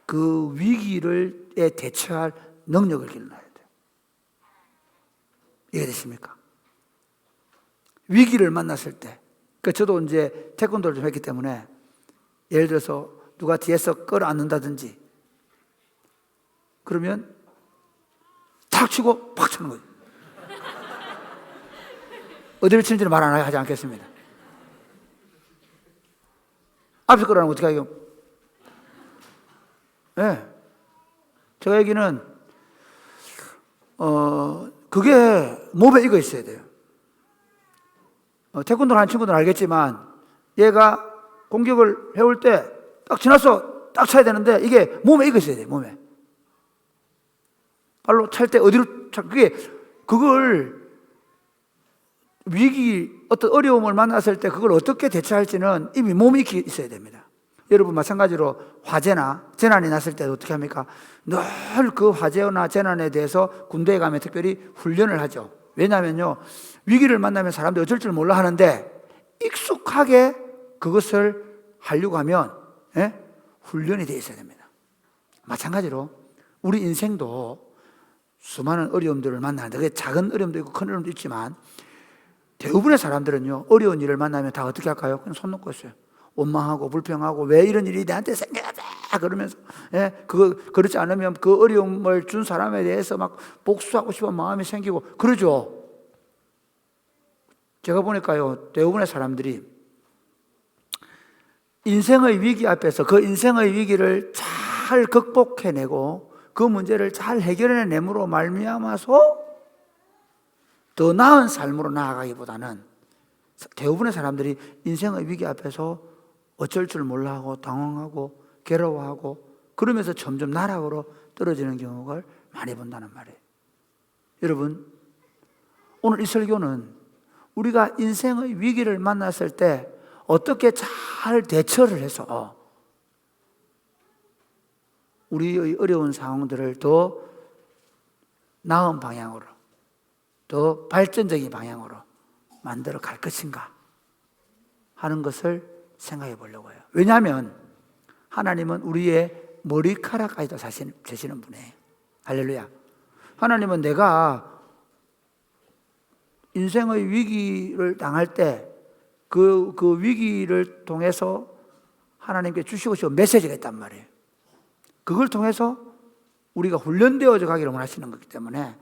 그 위기에 대처할 능력을 길러야 돼요. 이해되십니까? 위기를 만났을 때, 그러니까 저도 이제 태권도를 좀 했기 때문에 예를 들어서 누가 뒤에서 끌어안는다든지 그러면 탁 치고 팍 치는 거예요. 어디를 치는지는 말 안 하지 않겠습니다. 앞에서 끌어안으면 어떻게 하요? 네. 제가 얘기는 그게 몸에 익어 있어야 돼요. 태권도를 하는 친구들은 알겠지만 얘가 공격을 해올 때 딱 지나서 딱 차야 되는데 이게 몸에 익어 있어야 돼요. 몸에. 발로 찰 때 어디로 그걸 위기 어떤 어려움을 만났을 때 그걸 어떻게 대처할지는 이미 몸이 익혀 있어야 됩니다. 여러분 마찬가지로 화재나 재난이 났을 때도 어떻게 합니까? 늘 그 화재나 재난에 대해서 군대에 가면 특별히 훈련을 하죠. 왜냐하면요 위기를 만나면 사람들이 어쩔 줄 몰라 하는데 익숙하게 그것을 하려고 하면 훈련이 되어 있어야 됩니다. 마찬가지로 우리 인생도 수많은 어려움들을 만나는데 그게 작은 어려움도 있고 큰 어려움도 있지만 대부분의 사람들은요 어려운 일을 만나면 다 어떻게 할까요? 그냥 손 놓고 있어요. 원망하고 불평하고 왜 이런 일이 나한테 생겨야 그러면서 그렇지 않으면 그 어려움을 준 사람에 대해서 막 복수하고 싶은 마음이 생기고 그러죠. 제가 보니까요 대부분의 사람들이 인생의 위기 앞에서 그 인생의 위기를 잘 극복해내고 그 문제를 잘 해결해냄으로 말미암아서 더 나은 삶으로 나아가기보다는 대부분의 사람들이 인생의 위기 앞에서 어쩔 줄 몰라하고 당황하고 괴로워하고 그러면서 점점 나락으로 떨어지는 경우를 많이 본다는 말이에요. 여러분 오늘 이 설교는 우리가 인생의 위기를 만났을 때 어떻게 잘 대처를 해서 우리의 어려운 상황들을 더 나은 방향으로 더 발전적인 방향으로 만들어 갈 것인가 하는 것을 생각해 보려고 해요. 왜냐하면 하나님은 우리의 머리카락까지도 재시는 분이에요. 할렐루야. 하나님은 내가 인생의 위기를 당할 때 그 위기를 통해서 하나님께 주시고 싶은 메시지가 있단 말이에요. 그걸 통해서 우리가 훈련되어져 가기를 원하시는 거기 때문에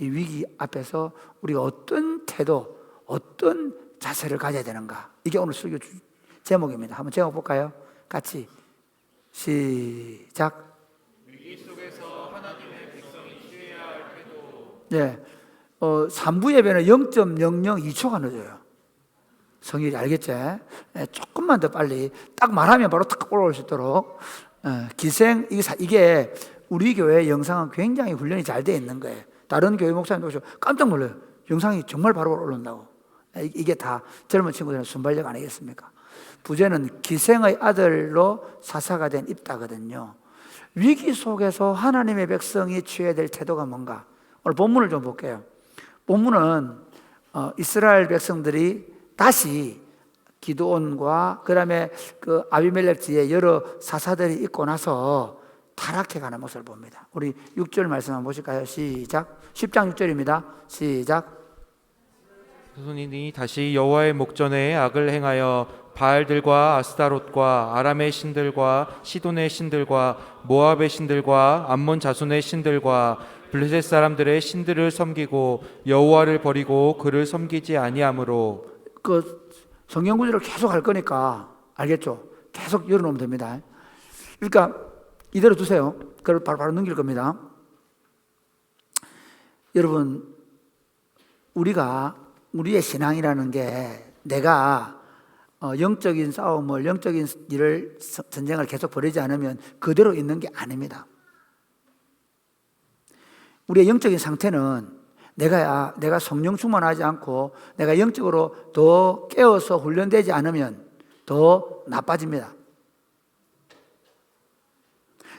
이 위기 앞에서 우리가 어떤 태도, 어떤 자세를 가져야 되는가. 이게 오늘 설교 제목입니다. 한번 제목 볼까요? 같이 시작. 위기 속에서 하나님의 백성이 취해야 할 태도. 네, 3부 예배는 0.002초가 늦어요. 성일이 알겠지? 네, 조금만 더 빨리 딱 말하면 바로 딱 올라올 수 있도록 기생 이게 우리 교회 영상은 굉장히 훈련이 잘 돼 있는 거예요. 다른 교회 목사님도 오시고 깜짝 놀라요. 영상이 정말 바로 올라온다고. 이게 다 젊은 친구들의 순발력 아니겠습니까? 부제는 기생의 아들로 사사가 된 입다거든요. 위기 속에서 하나님의 백성이 취해야 될 태도가 뭔가? 오늘 본문을 좀 볼게요. 본문은 이스라엘 백성들이 다시 기드온과 그다음에 그 아비멜렉지에 여러 사사들이 있고 나서 타락해가는 모습을 봅니다. 우리 6절 말씀 한번 보실까요? 시작. 10장 6절입니다. 시작. 자손이 다시 여호와의 목전에 악을 행하여 바알들과 아스타롯과 아람의 신들과 시돈의 신들과 모압의 신들과 암몬 자손의 신들과 블레셋 사람들의 신들을 섬기고 여호와를 버리고 그를 섬기지 아니하므로. 그 성경 구절을 계속 할 거니까 알겠죠? 계속 열어놓으면 됩니다. 그러니까 이대로 두세요. 그걸 바로 넘길 겁니다. 여러분, 우리의 신앙이라는 게 내가 영적인 싸움을, 영적인 일을, 전쟁을 계속 벌이지 않으면 그대로 있는 게 아닙니다. 우리의 영적인 상태는 내가 성령 충만하지 않고 내가 영적으로 더 깨어서 훈련되지 않으면 더 나빠집니다.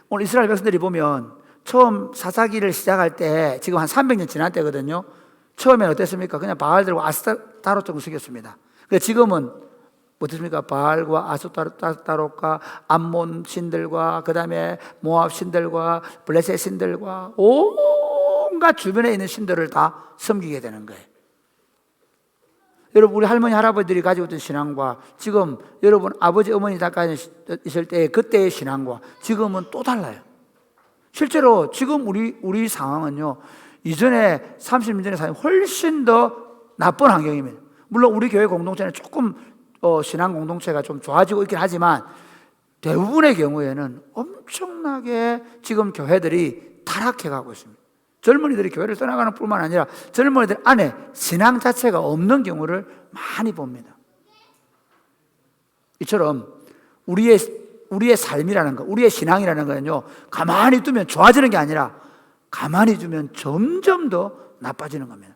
오늘 이스라엘 백성들이 보면 처음 사사기를 시작할 때 지금 한 300년 지난 때거든요. 처음엔 어땠습니까? 그냥 바알들과 아스타롯 정도 숙였습니다. 근데 지금은 어떻습니까? 바알과 아스타롯과 암몬 신들과 그 다음에 모압 신들과 블레셋 신들과 온갖 주변에 있는 신들을 다 섬기게 되는 거예요. 여러분, 우리 할머니 할아버지들이 가지고 있던 신앙과 지금 여러분 아버지 어머니 닭까지 있을 때 그때의 신앙과 지금은 또 달라요. 실제로 지금 우리 상황은요, 이전에 30년 전에 사는 훨씬 더 나쁜 환경입니다. 물론 우리 교회 공동체는 조금 신앙 공동체가 좀 좋아지고 있긴 하지만 대부분의 경우에는 엄청나게 지금 교회들이 타락해 가고 있습니다. 젊은이들이 교회를 떠나가는 뿐만 아니라 젊은이들 안에 신앙 자체가 없는 경우를 많이 봅니다. 이처럼 우리의 삶이라는 거, 우리의 신앙이라는 거는요, 가만히 두면 좋아지는 게 아니라 가만히 두면 점점 더 나빠지는 겁니다.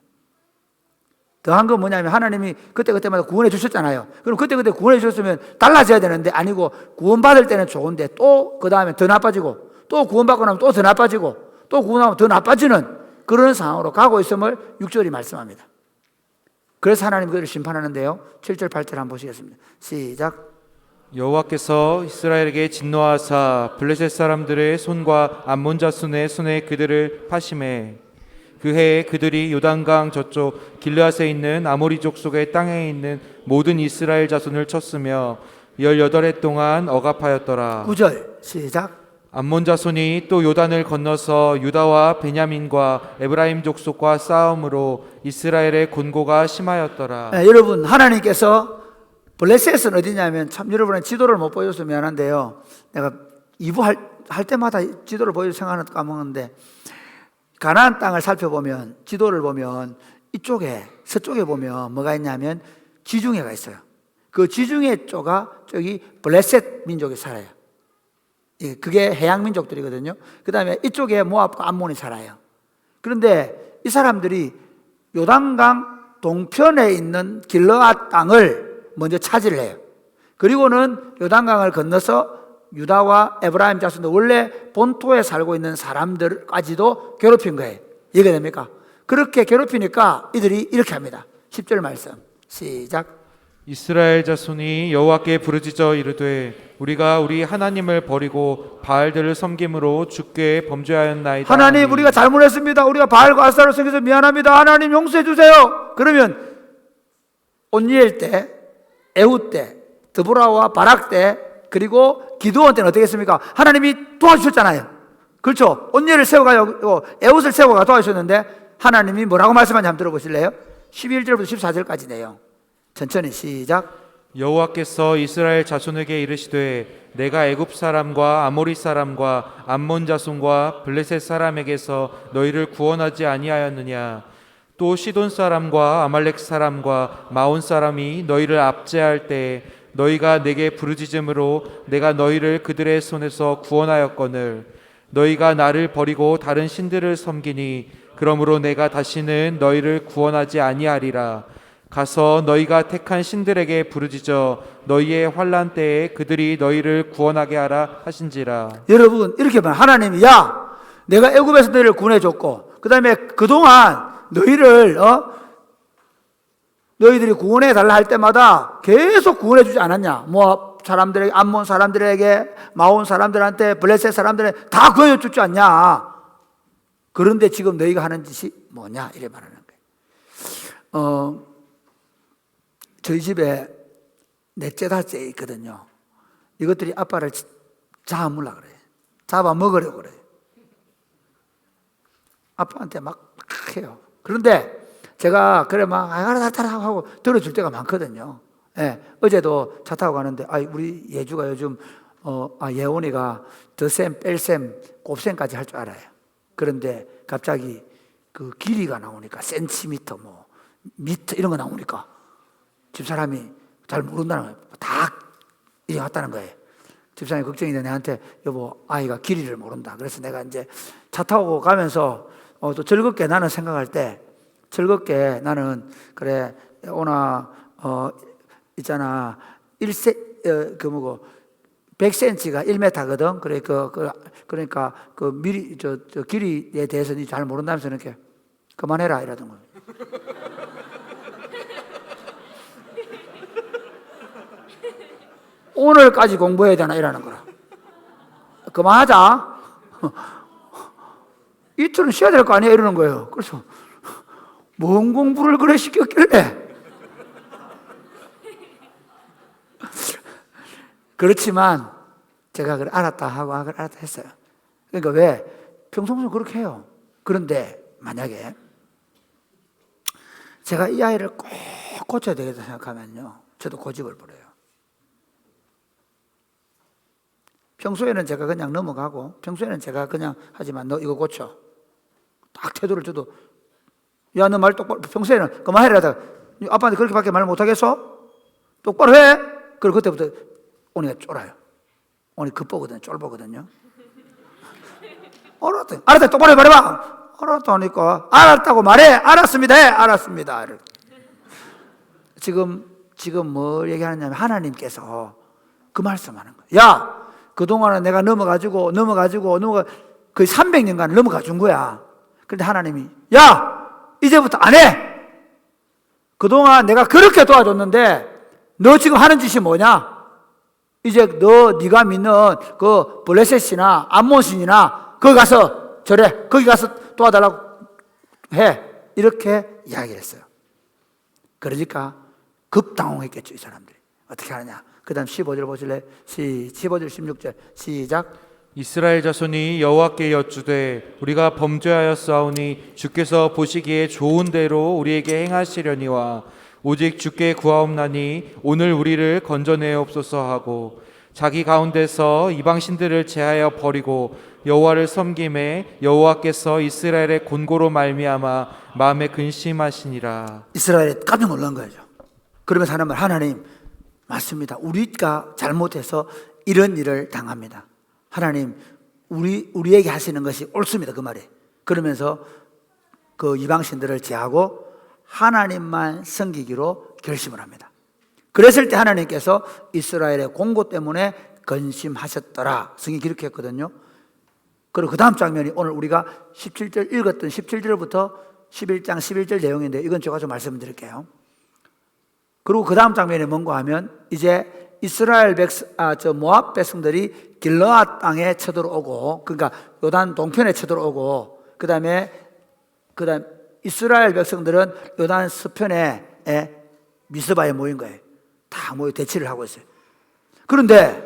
더한 건 뭐냐면 하나님이 그때마다 구원해 주셨잖아요. 그럼 그때 구원해 주셨으면 달라져야 되는데 아니고 구원받을 때는 좋은데 또 그 다음에 더 나빠지고 또 구원받고 나면 또 더 나빠지고 또 구원하면 더 나빠지는 그런 상황으로 가고 있음을 6절이 말씀합니다. 그래서 하나님 그들을 심판하는데요. 7절 8절 한번 보시겠습니다. 시작. 여호와께서 이스라엘에게 진노하사 블레셋 사람들의 손과 암몬 자손의 손에 그들을 파심해 그 해에 그들이 요단강 저쪽 길르앗에 있는 아모리 족속의 땅에 있는 모든 이스라엘 자손을 쳤으며 18해 동안 억압하였더라. 9절 시작. 암몬 자손이 또 요단을 건너서 유다와 베냐민과 에브라임 족속과 싸움으로 이스라엘의 곤고가 심하였더라. 네, 여러분, 하나님께서 블레셋은 어디냐면 참 여러분의 지도를 못 보여줘서 미안한데요. 내가 2부 할 때마다 지도를 보여줄 생각은 까먹는데 가나안 땅을 살펴보면 지도를 보면 이쪽에 서쪽에 보면 뭐가 있냐면 지중해가 있어요. 그 지중해 쪽이 블레셋 민족이 살아요. 그게 해양 민족들이거든요. 그 다음에 이쪽에 모압과 암몬이 살아요. 그런데 이 사람들이 요단강 동편에 있는 길르앗 땅을 먼저 차지를 해요. 그리고는 요단강을 건너서 유다와 에브라임 자손들 원래 본토에 살고 있는 사람들까지도 괴롭힌 거예요. 이해가 됩니까? 그렇게 괴롭히니까 이들이 이렇게 합니다. 10절 말씀 시작. 이스라엘 자손이 여호와께 부르짖어 이르되 우리가 우리 하나님을 버리고 바알들을 섬김으로 주께 범죄하였나이다. 하나님 하니 우리가 잘못했습니다. 우리가 바알과 아스타를 섬겨서 미안합니다. 하나님 용서해 주세요. 그러면 온니엘 때, 에훗 때, 드보라와 바락 때, 그리고 기드온 때는 어떻게 했습니까? 하나님이 도와주셨잖아요. 그렇죠? 온니엘을 세워가요, 에훗을 세워가 도와주셨는데 하나님이 뭐라고 말씀하는지 한번 들어보실래요? 11절부터 14절까지 내용. 천천히 시작. 여호와께서 이스라엘 자손에게 이르시되 내가 애굽 사람과 아모리 사람과 암몬 자손과 블레셋 사람에게서 너희를 구원하지 아니하였느냐. 또 시돈 사람과 아말렉 사람과 마온 사람이 너희를 압제할 때 너희가 내게 부르짖음으로 내가 너희를 그들의 손에서 구원하였거늘 너희가 나를 버리고 다른 신들을 섬기니 그러므로 내가 다시는 너희를 구원하지 아니하리라. 가서 너희가 택한 신들에게 부르짖어 너희의 환난 때에 그들이 너희를 구원하게 하라 하신지라. 여러분 이렇게 말 하나님이 야 내가 애굽에서 너희를 구원해 줬고 그 다음에 그동안 너희를 너희들이 구원해 달라 할 때마다 계속 구원해 주지 않았냐. 뭐 사람들에게 암몬 사람들에게 마온 사람들한테 블레셋 사람들한테 다 구원해 주지 않냐. 그런데 지금 너희가 하는 짓이 뭐냐 이래 말하는 거예요. 저희 집에 넷째 다섯째 있거든요. 이것들이 아빠를 잡아먹으려 그래. 잡아먹으려고 그래. 아빠한테 막 해요. 그런데 제가 그래 막 알았다 하고 들어줄 때가 많거든요. 예, 어제도 차 타고 가는데 우리 예주가 요즘 예원이가 덧셈, 뺄셈, 곱셈까지 할 줄 알아요. 그런데 갑자기 그 길이가 나오니까 센티미터 뭐 미터 이런 거 나오니까 집사람이 잘 모른다는 거예요. 다 이래 왔다는 거예요. 집사람이 걱정이 돼 내한테 여보 아이가 길이를 모른다. 그래서 내가 이제 차 타고 가면서 또 즐겁게 나는 생각할 때 즐겁게 나는 그래 오나 있잖아 1cm가 1m거든. 그래 그러니까 그 미리 저 길이에 대해서는 잘 모른다면서 이렇게 그만해라 이러던 거예요. 오늘까지 공부해야 되나 이러는 거라. 그만하자. 이틀은 쉬어야 될 거 아니야 이러는 거예요. 그래서 뭔 공부를 그래 시켰길래. 그렇지만 제가 그걸 알았다 하고 그걸 알았다 했어요. 그러니까 왜? 평소에 그렇게 해요. 그런데 만약에 제가 이 아이를 꼭 고쳐야 되겠다 생각하면요. 저도 고집을 부려요. 평소에는 제가 그냥 넘어가고 평소에는 제가 그냥 하지만 너 이거 고쳐. 딱 태도를 줘도 야 너 말 똑바로 평소에는 그만해라 하다가 아빠한테 그렇게밖에 말 못하겠어? 똑바로 해. 그리고 그때부터 오니가 쫄아요. 오니 급보거든요. 쫄보거든요. 알았다 똑바로 말해봐. 알았다 하니까 알았다고 말해. 알았습니다 해. 알았습니다. 지금 뭘 얘기하느냐면 하나님께서 그 말씀하는 거예요. 야 그동안은 내가 넘어가지고 거의 300년간 넘어가 준 거야. 그런데 하나님이 야 이제부터 안 해. 그동안 내가 그렇게 도와줬는데 너 지금 하는 짓이 뭐냐? 이제 네가 믿는 그 블레셋이나 암몬신이나 거기 가서 저래 거기 가서 도와달라고 해. 이렇게 이야기를 했어요. 그러니까 급당황했겠죠 이 사람들이. 어떻게 하느냐. 그 다음 15절 보실래요? 15절 16절 시작. 이스라엘 자손이 여호와께 여쭈되 우리가 범죄하였사오니 주께서 보시기에 좋은 대로 우리에게 행하시려니와 오직 주께 구하옵나니 오늘 우리를 건져내옵소서 하고 자기 가운데서 이방 신들을 제하여 버리고 여호와를 섬김에 여호와께서 이스라엘의 곤고로 말미암아 마음에 근심하시니라. 이스라엘이 깜짝 놀란 거죠. 그러면서 하나님 맞습니다. 우리가 잘못해서 이런 일을 당합니다. 하나님 우리에게 하시는 것이 옳습니다. 그 말이. 그러면서 그 이방신들을 제하고 하나님만 섬기기로 결심을 합니다. 그랬을 때 하나님께서 이스라엘의 공고 때문에 근심하셨더라. 성경이 기록했거든요. 그리고 그 다음 장면이 오늘 우리가 17절 읽었던 17절부터 11장 11절 내용인데 이건 제가 좀 말씀드릴게요. 그리고 그 다음 장면이 뭔가 하면 이제 이스라엘 모압 백성들이 길르앗 땅에 쳐들어오고, 그러니까 요단 동편에 쳐들어오고, 그다음 이스라엘 백성들은 요단 서편에 미스바에 모인 거예요. 다 모여 대치를 하고 있어요. 그런데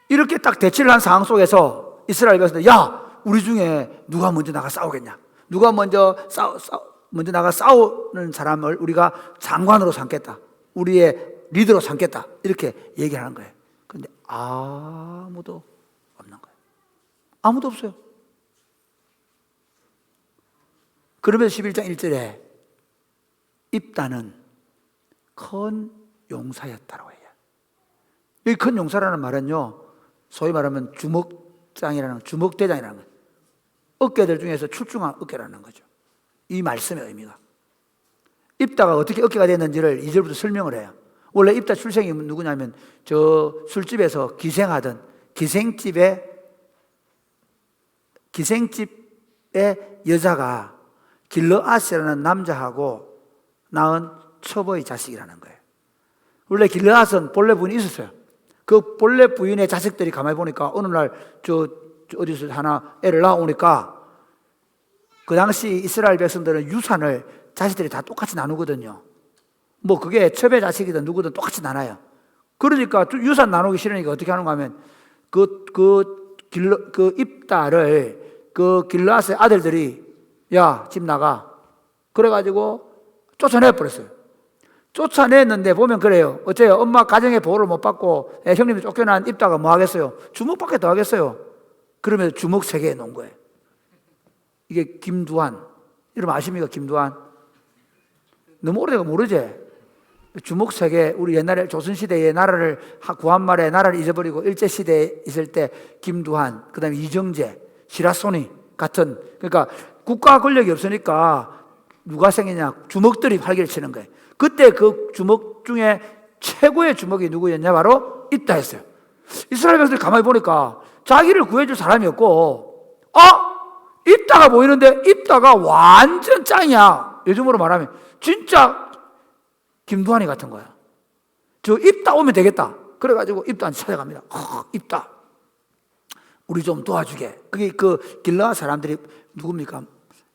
이렇게 딱 대치를 한 상황 속에서 이스라엘 백성들, 야, 우리 중에 누가 먼저 나가 싸우겠냐? 누가 먼저 나가 싸우는 사람을 우리가 장관으로 삼겠다. 우리의 리더로 삼겠다. 이렇게 얘기하는 거예요. 그런데 아무도 없는 거예요. 아무도 없어요. 그러면서 11장 1절에 입다는 큰 용사였다고 해요. 이 큰 용사라는 말은요, 소위 말하면 주먹대장이라는 거예요. 어깨들 중에서 출중한 어깨라는 거죠. 이 말씀의 의미가. 입다가 어떻게 어깨가 됐는지를 2절부터 설명을 해요. 원래 입다 출생이 누구냐면 저 술집에서 기생하던 기생집의 여자가 길르앗이라는 남자하고 낳은 처보의 자식이라는 거예요. 원래 길르앗은 본래 부인이 있었어요. 그 본래 부인의 자식들이 가만히 보니까 어느 날 어디서 하나 애를 낳아오니까 그 당시 이스라엘 백성들은 유산을 자식들이 다 똑같이 나누거든요. 뭐 그게 첩의 자식이든 누구든 똑같이 나눠요. 그러니까 유산 나누기 싫으니까 어떻게 하는가 하면 그 입다를 그 길르앗의 아들들이 야, 집 나가. 그래가지고 쫓아내버렸어요. 쫓아냈는데 보면 그래요. 어째요? 엄마 가정의 보호를 못 받고 형님이 쫓겨난 입다가 뭐 하겠어요? 주먹밖에 더 하겠어요. 그러면서 주먹 3개 놓은 거예요. 이게 김두한. 이름 아십니까? 김두한. 너무 오래돼서 모르지? 주먹 3개. 우리 옛날에 조선시대에 나라를 구한 말에 나라를 잊어버리고 일제시대에 있을 때 김두한, 그 다음에 이정재, 시라소니 같은, 그러니까 국가 권력이 없으니까 누가 생기냐? 주먹들이 활개를 치는 거예요. 그때 그 주먹 중에 최고의 주먹이 누구였냐? 바로 입다였어요. 이스라엘 백성들이 가만히 보니까 자기를 구해줄 사람이 없고, 입다가 보이는데 입다가 완전 짱이야. 요즘으로 말하면 진짜 김두한이 같은 거야. 저 입다 오면 되겠다. 그래가지고 입다한테 찾아갑니다. 입다, 우리 좀 도와주게. 그게 그 길르앗 사람들이 누굽니까?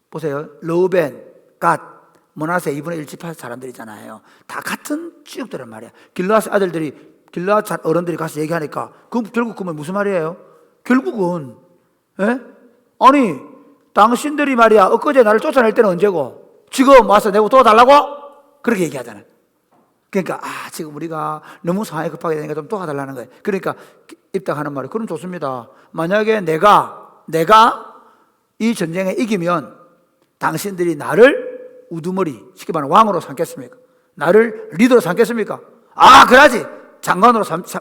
보세요. 르우벤, 갓, 므낫세 2분의 1 지파 사람들이잖아요. 다 같은 지역들란 말이야. 길르앗 아들들이, 길르앗 어른들이 가서 얘기하니까 결국 그 무슨 말이에요? 결국은 아니 당신들이 말이야 엊그제 나를 쫓아낼 때는 언제고 지금 와서 내고 도와달라고? 그렇게 얘기하잖아요. 그러니까 지금 우리가 너무 상황이 급하게 되니까 좀 도와달라는 거예요. 그러니까 입당하는 말이에요. 그럼 좋습니다. 만약에 내가 이 전쟁에 이기면 당신들이 나를 우두머리, 쉽게 말하면 왕으로 삼겠습니까? 나를 리더로 삼겠습니까? 그래야지.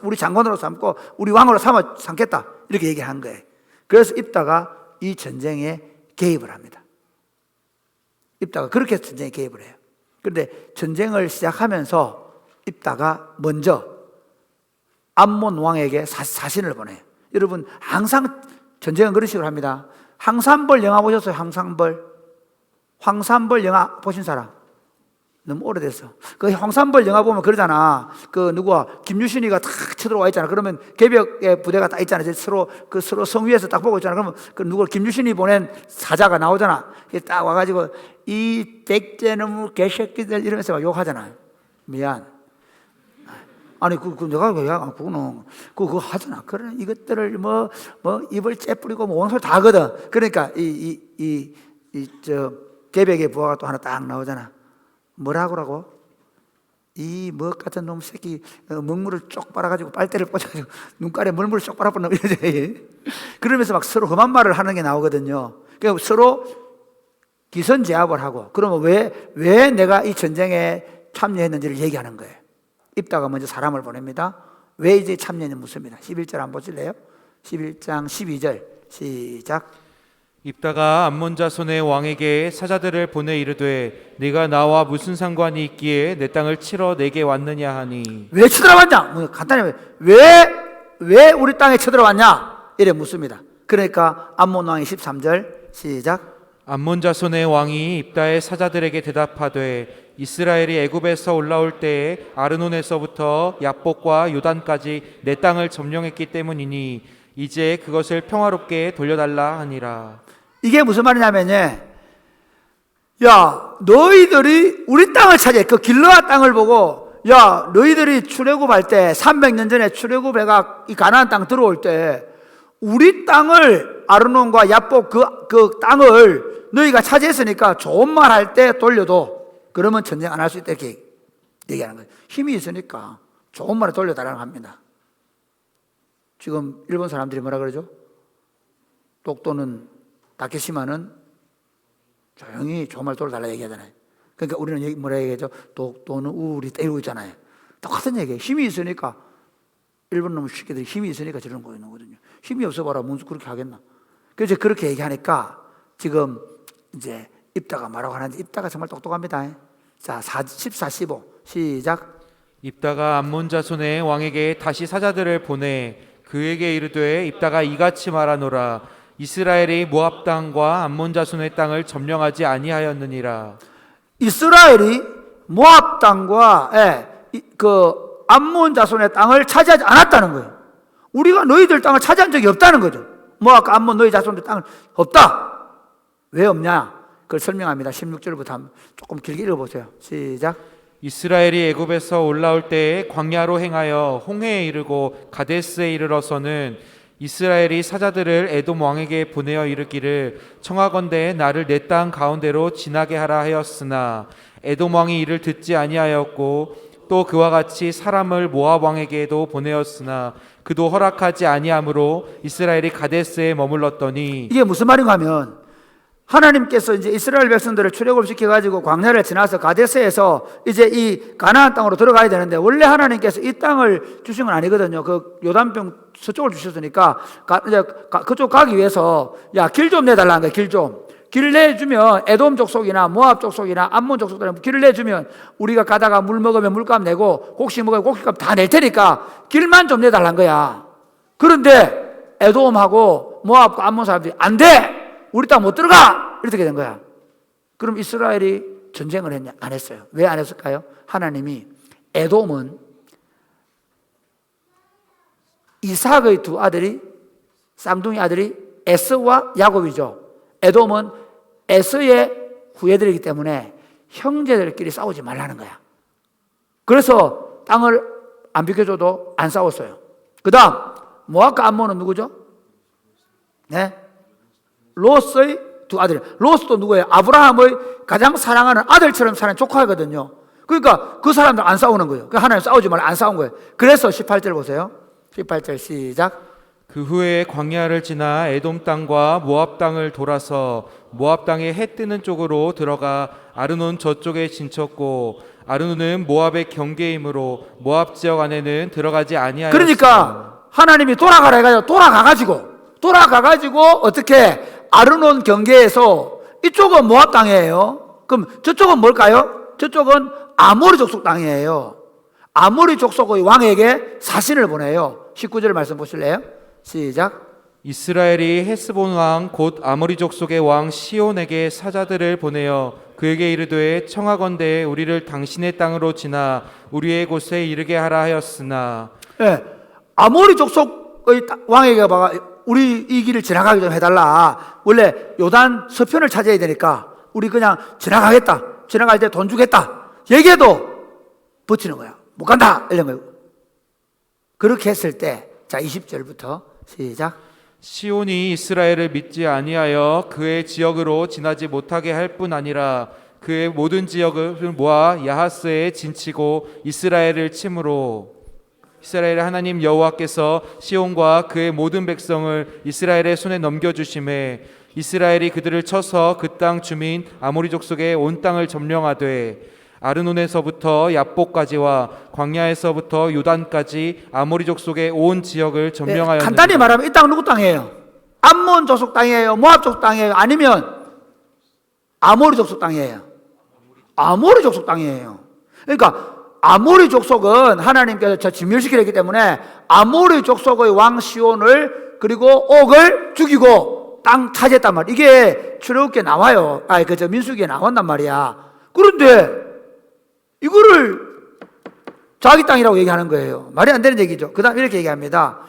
우리 장관으로 삼고 우리 왕으로 삼겠다. 이렇게 얘기한 거예요. 그래서 입다가 이 전쟁에 개입을 합니다. 입다가 그렇게 전쟁에 개입을 해요. 그런데 전쟁을 시작하면서 입다가 먼저 암몬 왕에게 사신을 보내요. 여러분 항상 전쟁은 그런 식으로 합니다. 황산벌 영화 보셨어요? 황산벌 영화 보신 사람? 너무 오래됐어. 그 황산벌 영화 보면 그러잖아. 그 김유신이가 탁 쳐들어와 있잖아. 그러면 개벽의 부대가 딱 있잖아. 서로 성 위에서 딱 보고 있잖아. 그러면 김유신이 보낸 사자가 나오잖아. 딱 와가지고 이 백제놈 개새끼들 이러면서 막 욕하잖아. 미안. 아니 내가 그거 하잖아. 그래 이것들을 뭐 입을 째뿌리고 뭐 온솔 다 하거든. 그러니까 저 개벽의 부하가 또 하나 딱 나오잖아. 뭐라고? 이 먹 같은 놈 새끼 먹물을 쪽 빨아가지고 빨대를 꽂아가지고 눈깔에 먹물을 쪽 빨아버려 이러지. 그러면서 막 서로 험한 말을 하는 게 나오거든요. 그러니까 서로 기선제압을 하고 그러면 왜 내가 이 전쟁에 참여했는지를 얘기하는 거예요. 입다가 먼저 사람을 보냅니다. 왜 이제 참여했는지 묻습니다. 11절 한번 보실래요? 11장 12절 시작. 입다가 암몬 자손의 왕에게 사자들을 보내 이르되 네가 나와 무슨 상관이 있기에 내 땅을 치러 내게 왔느냐 하니. 왜 쳐들어왔냐? 간단히 왜 우리 땅에 쳐들어왔냐? 이래 묻습니다. 그러니까 암몬 왕이 13절 시작. 암몬 자손의 왕이 입다의 사자들에게 대답하되 이스라엘이 애굽에서 올라올 때에 아르논에서부터 야복과 요단까지 내 땅을 점령했기 때문이니 이제 그것을 평화롭게 돌려달라 하니라. 이게 무슨 말이냐면요, 야, 너희들이 우리 땅을 차지해. 그 길르앗 땅을 보고, 야, 너희들이 출애굽할 때 300년 전에 출애굽해가 이 가나안 땅 들어올 때 우리 땅을 아르논과 야복 그 땅을 너희가 차지했으니까 좋은 말 할 때 돌려도 그러면 전쟁 안 할 수 있다 이렇게 얘기하는 거예요. 힘이 있으니까 좋은 말을 돌려달라고 합니다. 지금 일본 사람들이 뭐라 그러죠? 똑또는 다케시마는 조용히 좋은 말 돌려달라 얘기하잖아요. 그러니까 우리는 뭐라 얘기하죠? 똑또는 우울이 때리고 있잖아요. 똑같은 얘기예요. 힘이 있으니까 일본 놈 새끼들이 힘이 있으니까 저런 거 있는 거거든요. 힘이 없어봐라 문수 그렇게 하겠나? 그래서 그렇게 얘기하니까 지금 이제 입다가 말하고 하는데 입다가 정말 똑똑합니다. 자, 14, 15 시작. 입다가 암몬 자손의 왕에게 다시 사자들을 보내 그에게 이르되 입다가 이같이 말하노라. 이스라엘이 모압 땅과 암몬 자손의 땅을 점령하지 아니하였느니라. 이스라엘이 모압 땅과 그 암몬 자손의 땅을 차지하지 않았다는 거예요. 우리가 너희들 땅을 차지한 적이 없다는 거죠. 모압과 암몬 너희 자손의 땅은 없다. 왜 없냐? 그걸 설명합니다. 16절부터 한번 조금 길게 읽어보세요. 시작. 이스라엘이 애굽에서 올라올 때에 광야로 행하여 홍해에 이르고 가데스에 이르러서는 이스라엘이 사자들을 에돔 왕에게 보내어 이르기를 청하건대 나를 내 땅 가운데로 지나게 하라 하였으나 에돔 왕이 이를 듣지 아니하였고 또 그와 같이 사람을 모압 왕에게도 보내었으나 그도 허락하지 아니하므로 이스라엘이 가데스에 머물렀더니. 이게 무슨 말인가 하면 하나님께서 이제 이스라엘 백성들을 출애굽시켜 가지고 광야를 지나서 가데스에서 이제 이 가나안 땅으로 들어가야 되는데 원래 하나님께서 이 땅을 주신 건 아니거든요. 그 요단병 서쪽을 주셨으니까 이제 그쪽 가기 위해서 야, 길 좀 내달라는 거예요. 길 좀. 길을 내주면 에돔 족속이나 모압 족속이나 암몬 족속들은 길을 내주면 우리가 가다가 물 먹으면 물값 내고 곡식 먹으면 곡식값 다 낼 테니까 길만 좀 내달라는 거야. 그런데 에돔하고 모압과 암몬 사람들이 안 돼! 우리 땅 못 들어가! 이렇게 된 거야. 그럼 이스라엘이 전쟁을 했냐? 안 했어요. 왜 안 했을까요? 하나님이 에돔은 이삭의 두 아들이 쌍둥이 아들이 에서와 야곱이죠. 에돔은 에서의 후예들이기 때문에 형제들끼리 싸우지 말라는 거야. 그래서 땅을 안 비켜줘도 안 싸웠어요. 그 다음 모압과 암몬은 누구죠? 네? 롯의 두 아들. 롯도 누구예요? 아브라함의 가장 사랑하는 아들처럼 사는 조카거든요. 그러니까 그 사람들 안 싸우는 거예요. 그러니까 하나님 싸우지 말라 안 싸운 거예요. 그래서 18절 보세요. 18절 시작. 그 후에 광야를 지나 에돔 땅과 모압 땅을 돌아서 모압 땅의 해 뜨는 쪽으로 들어가 아르논 저쪽에 진쳤고 아르논은 모압의 경계이므로 모압 지역 안에는 들어가지 아니하였으나. 그러니까 하나님이 돌아가라 해가지고 돌아가가지고 어떻게 아르논 경계에서 이쪽은 모압 땅이에요. 그럼 저쪽은 뭘까요? 저쪽은 아모리 족속 땅이에요. 아모리 족속의 왕에게 사신을 보내요. 19절 말씀 보실래요? 시작. 이스라엘이 헤스본 왕 곧 아모리 족속의 왕 시온에게 사자들을 보내어 그에게 이르되 청하건대 우리를 당신의 땅으로 지나 우리의 곳에 이르게 하라 하였으나. 예, 아모리 족속의 왕에게 봐 우리 이 길을 지나가게 좀 해달라. 원래 요단 서편을 차지해야 되니까 우리 그냥 지나가겠다. 지나갈 때 돈 주겠다. 얘기해도 버티는 거야. 못 간다. 이런 거예요. 그렇게 했을 때, 자 20절부터 시작. 시온이 이스라엘을 믿지 아니하여 그의 지역으로 지나지 못하게 할 뿐 아니라 그의 모든 지역을 모아 야하스에 진치고 이스라엘을 침으로. 이스라엘의 하나님 여호와께서 시온과 그의 모든 백성을 이스라엘의 손에 넘겨주심에 이스라엘이 그들을 쳐서 그 땅 주민 아모리 족속의 온 땅을 점령하되 아르논에서부터 야복까지와 광야에서부터 요단까지 아모리 족속의 온 지역을 점령하였느니라. 간단히 말하면 이 땅 누구 땅이에요? 암몬 족속 땅이에요? 모압 족속 땅이에요? 아니면 아모리 족속 땅이에요? 아모리 족속 땅이에요. 그러니까 아모리 족속은 하나님께서 저 진멸시키려 했기 때문에 아모리 족속의 왕 시온을 그리고 옥을 죽이고 땅 차지했단 말이야. 이게 출애굽기에 나와요. 저 민수기에 나온단 말이야. 그런데 이거를 자기 땅이라고 얘기하는 거예요. 말이 안 되는 얘기죠. 그 다음 이렇게 얘기합니다.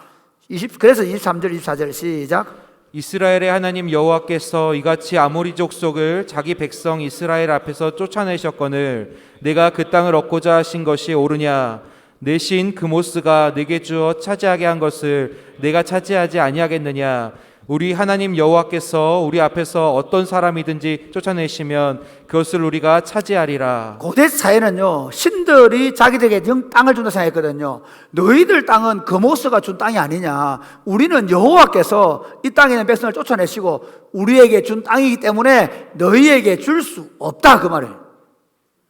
그래서 23절, 24절 시작. 이스라엘의 하나님 여호와께서 이같이 아모리 족속을 자기 백성 이스라엘 앞에서 쫓아내셨거늘 내가 그 땅을 얻고자 하신 것이 옳으냐? 내 신 그모스가 내게 주어 차지하게 한 것을 내가 차지하지 아니하겠느냐? 우리 하나님 여호와께서 우리 앞에서 어떤 사람이든지 쫓아내시면 그것을 우리가 차지하리라. 고대 사회는요, 신들이 자기들에게 땅을 준다 생각했거든요. 너희들 땅은 그모스가 준 땅이 아니냐. 우리는 여호와께서 이 땅에 있는 백성을 쫓아내시고 우리에게 준 땅이기 때문에 너희에게 줄 수 없다, 그 말이에요.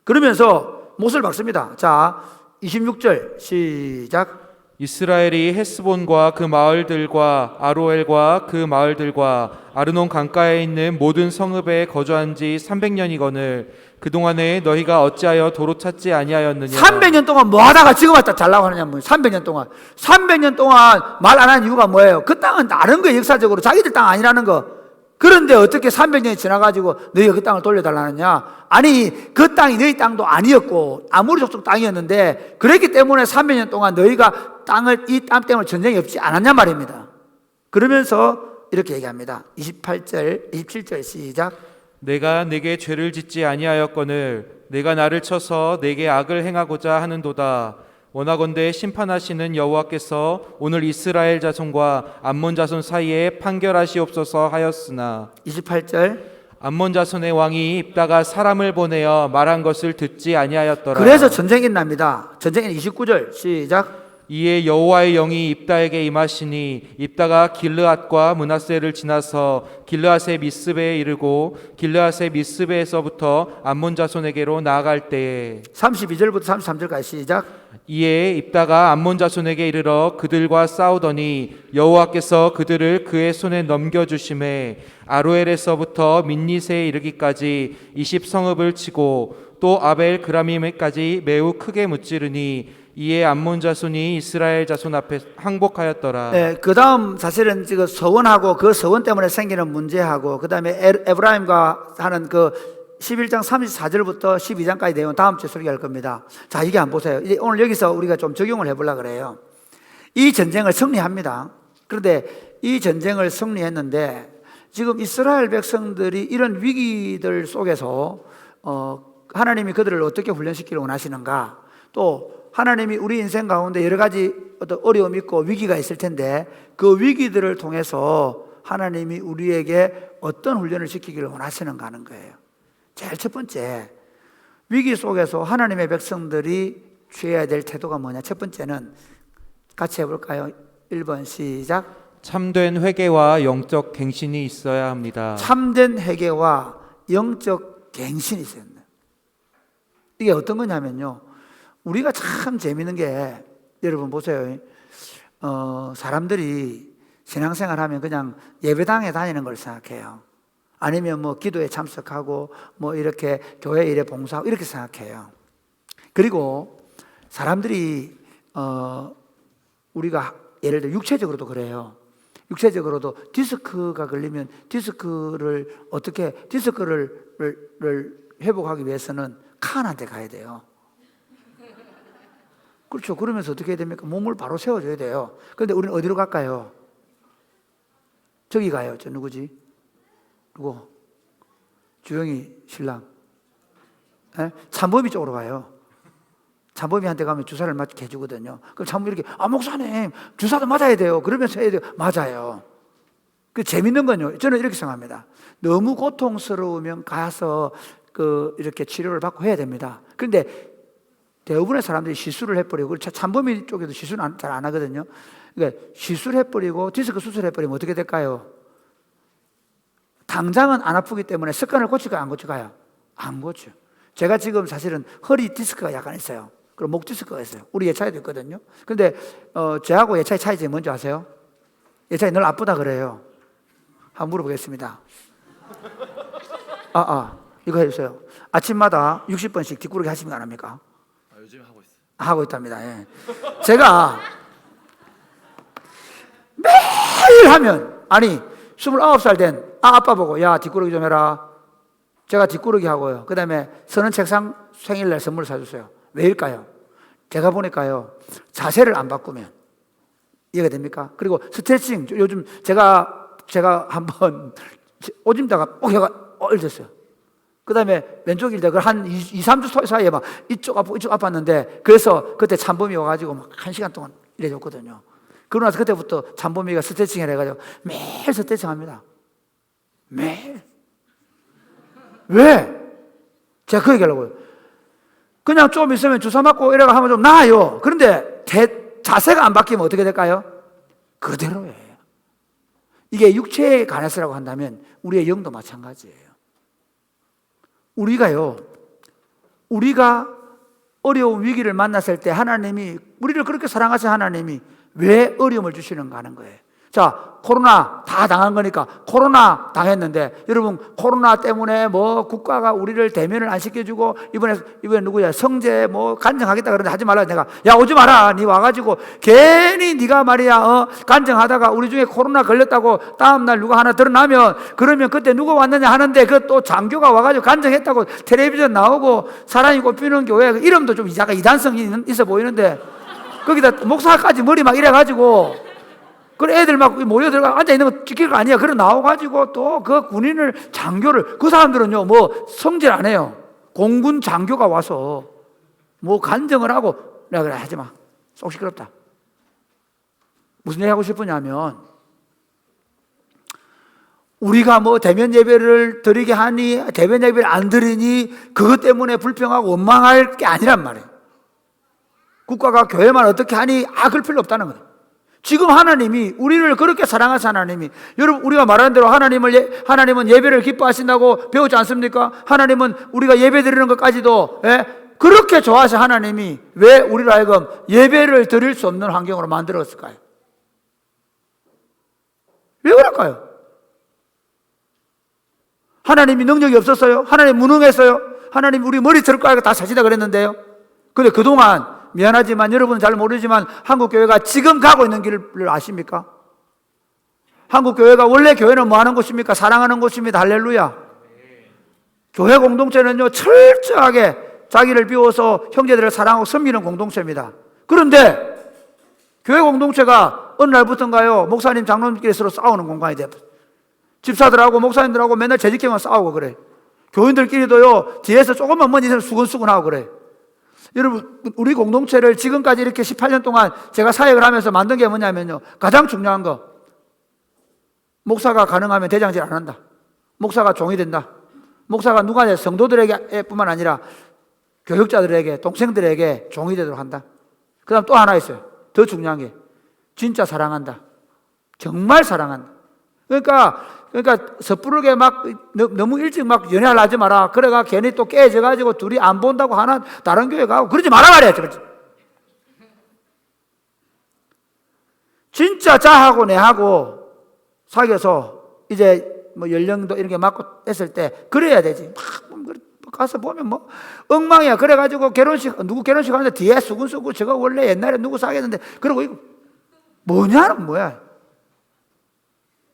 그러면서 못을 박습니다. 자, 26절 시작. 이스라엘이 헤스본과 그 마을들과 아로엘과 그 마을들과 아르논 강가에 있는 모든 성읍에 거주한 지 300년이거늘 그동안에 너희가 어찌하여 도로 찾지 아니하였느냐? 300년 동안 뭐 하다가 지금 왔다 잘나고 하느냐. 300년 동안 말 안 한 이유가 뭐예요? 그 땅은 다른 거예요. 역사적으로 자기들 땅 아니라는 거. 그런데 어떻게 300년이 지나가지고 너희가 그 땅을 돌려달라느냐? 아니, 그 땅이 너희 땅도 아니었고 아모리 족속 땅이었는데 그랬기 때문에 300년 동안 너희가 이 땅 때문에 전쟁이 없지 않았냐 말입니다. 그러면서 이렇게 얘기합니다. 27절 시작. 내가 내게 죄를 짓지 아니하였거늘 내가 나를 쳐서 내게 악을 행하고자 하는도다. 원하건대 심판하시는 여호와께서 오늘 이스라엘 자손과 암몬 자손 사이에 판결하시옵소서 하였으나 28절. 암몬 자손의 왕이 입다가 사람을 보내어 말한 것을 듣지 아니하였더라. 그래서 전쟁이 납니다. 전쟁이 29절 시작. 이에 여호와의 영이 입다에게 임하시니 입다가 길르앗과 므낫세를 지나서 길르앗의 미스베에 이르고 길르앗의 미스베에서부터 암몬 자손에게로 나아갈 때에 32절부터 33절까지 시작. 이에 입다가 암몬 자손에게 이르러 그들과 싸우더니 여호와께서 그들을 그의 손에 넘겨주심에 아로엘에서부터 민니세에 이르기까지 20성읍을 치고 또 아벨 그라밈에까지 매우 크게 무찌르니 이에 암몬 자손이 이스라엘 자손 앞에 항복하였더라. 네, 그 다음 사실은 지금 서원하고 그 서원 때문에 생기는 문제하고 그 다음에 에브라임과 하는 그 11장 34절부터 12장까지 내용 다음 주에 설교할 겁니다. 자, 이게 한번 보세요. 이제 오늘 여기서 우리가 좀 적용을 해보려고 그래요. 이 전쟁을 승리합니다. 그런데 이 전쟁을 승리했는데 지금 이스라엘 백성들이 이런 위기들 속에서 하나님이 그들을 어떻게 훈련시키려고 원하시는가, 또 하나님이 우리 인생 가운데 여러 가지 어떤 어려움이 있고 위기가 있을 텐데 그 위기들을 통해서 하나님이 우리에게 어떤 훈련을 시키기를 원하시는가 하는 거예요. 제일 첫 번째, 위기 속에서 하나님의 백성들이 취해야 될 태도가 뭐냐? 첫 번째는 같이 해볼까요? 1번 시작. 참된 회개와 영적 갱신이 있어야 합니다. 참된 회개와 영적 갱신이 있어야 합니다. 이게 어떤 거냐면요, 우리가 참 재미있는 게, 여러분 보세요. 사람들이 신앙생활 하면 그냥 예배당에 다니는 걸 생각해요. 아니면 뭐 기도에 참석하고 뭐 이렇게 교회 일에 봉사하고 이렇게 생각해요. 그리고 사람들이 우리가 예를 들어 육체적으로도 그래요. 육체적으로도 디스크가 걸리면 디스크를 회복하기 위해서는 칸한테 가야 돼요. 그렇죠. 그러면서 어떻게 해야 됩니까? 몸을 바로 세워줘야 돼요. 그런데 우리는 어디로 갈까요? 저기 가요. 저 누구지? 누구? 주영이 신랑. 참범이 쪽으로 가요. 참범이한테 가면 주사를 맞게 해주거든요. 그럼 참범이 이렇게, 목사님 주사도 맞아야 돼요. 그러면서 해야 돼요. 맞아요. 그 재밌는 건요, 저는 이렇게 생각합니다. 너무 고통스러우면 가서 이렇게 치료를 받고 해야 됩니다. 그런데 대부분의 사람들이 시술을 해버리고, 참범이 쪽에도 시술은 잘 안 하거든요. 그러니까 시술해버리고 디스크 수술해버리면 어떻게 될까요? 당장은 안 아프기 때문에 습관을 고칠까요? 안 고칠까요? 안 고쳐. 제가 지금 사실은 허리 디스크가 약간 있어요. 그리고 목 디스크가 있어요. 우리 예차이도 있거든요. 근데 저하고 예차이 차이점이 뭔지 아세요? 예차이 늘 아프다 그래요. 한번 물어보겠습니다. 이거 해주세요. 아침마다 60번씩 뒷구르기 하시면 안 합니까? 요즘 하고 있어요. 하고 있답니다. 예. 제가 매일 하면, 29살 된 아빠 보고, 야 뒷구르기 좀 해라. 제가 뒷구르기 하고요. 그 다음에 서는 책상 생일날 선물을 사줬어요. 왜일까요? 제가 보니까요, 자세를 안 바꾸면 이해가 됩니까? 그리고 스트레칭, 요즘 제가 한번 오줌 다가 해가 얼졌어요. 그 다음에 왼쪽 일자 한 2-3주 사이에 막 이쪽 아팠는데, 그래서 그때 찬범이 와가지고 막 1시간 동안 일해줬거든요. 그러고 나서 그때부터 찬범이가 스트레칭을 해가지고 매일 스트레칭 합니다. 매일. 왜? 제가 그 얘기하려고요. 그냥 좀 있으면 주사 맞고 이래가 하면 좀 나아요. 그런데 자세가 안 바뀌면 어떻게 될까요? 그대로예요. 이게 육체에 관해서라고 한다면 우리의 영도 마찬가지예요. 우리가 어려운 위기를 만났을 때 하나님이, 우리를 그렇게 사랑하신 하나님이 왜 어려움을 주시는가 하는 거예요. 자, 코로나 다 당한 거니까 코로나 당했는데, 여러분 코로나 때문에 뭐 국가가 우리를 대면을 안 시켜주고, 이번에 누구야, 성재 뭐 간증하겠다 그러는데 하지 말라. 내가 야 오지 마라. 니 와가지고 괜히 네가 말이야 간증하다가 우리 중에 코로나 걸렸다고 다음날 누가 하나 드러나면, 그러면 그때 누가 왔느냐 하는데, 그 또 장교가 와가지고 간증했다고 텔레비전 나오고 사람이 꼽히는 교회, 그 이름도 좀 약간 이단성이 있어 보이는데, 거기다 목사까지 머리 막 이래가지고, 그래 애들 막 모여 들어가 앉아 있는 거 지킬 거 아니야. 그래 나와가지고 또 그 군인을, 장교를, 그 사람들은요 뭐 성질 안 해요. 공군 장교가 와서 뭐 간증을 하고, 내가 그래 하지 마, 속 시끄럽다. 무슨 얘기 하고 싶으냐면, 우리가 뭐 대면 예배를 드리게 하니, 대면 예배를 안 드리니 그것 때문에 불평하고 원망할 게 아니란 말이에요. 국가가 교회만 어떻게 하니 그럴 필요 없다는 거예요. 지금 하나님이 우리를 그렇게 사랑하신 하나님이, 여러분 우리가 말하는 대로 하나님은 예배를 기뻐하신다고 배우지 않습니까? 하나님은 우리가 예배 드리는 것까지도 그렇게 좋아하신 하나님이 왜 우리로 하여금 예배를 드릴 수 없는 환경으로 만들었을까요? 왜 그럴까요? 하나님이 능력이 없었어요? 하나님 무능했어요? 하나님 우리 머리 틀 거 알고 다 사시다 그랬는데요. 근데 그동안 미안하지만 여러분은 잘 모르지만 한국교회가 지금 가고 있는 길을 아십니까? 한국교회가 원래 교회는 뭐 하는 곳입니까? 사랑하는 곳입니다. 할렐루야. 교회 공동체는요 철저하게 자기를 비워서 형제들을 사랑하고 섬기는 공동체입니다. 그런데 교회 공동체가 어느 날부터인가요, 목사님 장로님끼리 서로 싸우는 공간이 돼요. 집사들하고 목사님들하고 맨날 재직기만 싸우고 그래. 교인들끼리도요 뒤에서 조금만 먼 이상 수근수근하고 그래. 여러분 우리 공동체를 지금까지 이렇게 18년 동안 제가 사역을 하면서 만든 게 뭐냐면요, 가장 중요한 거, 목사가 가능하면 대장질 안 한다. 목사가 종이 된다. 목사가 누가 성도들에게 뿐만 아니라 교육자들에게, 동생들에게 종이 되도록 한다. 그 다음 또 하나 있어요. 더 중요한 게, 진짜 사랑한다. 정말 사랑한다. 그러니까 섣부르게 막 너무 일찍 막 연애를 하지 마라. 그래가 괜히 또 깨져가지고 둘이 안 본다고 하나 다른 교회 가고 그러지 마라 말이야. 진짜 자하고 내하고 사귀어서 이제 뭐 연령도 이렇게 맞고 했을 때 그래야 되지. 막 가서 보면 뭐 엉망이야. 그래가지고 누구 결혼식 하는데 뒤에 수근수근 저거 원래 옛날에 누구 사귀었는데 그러고 이거 뭐냐는 뭐야.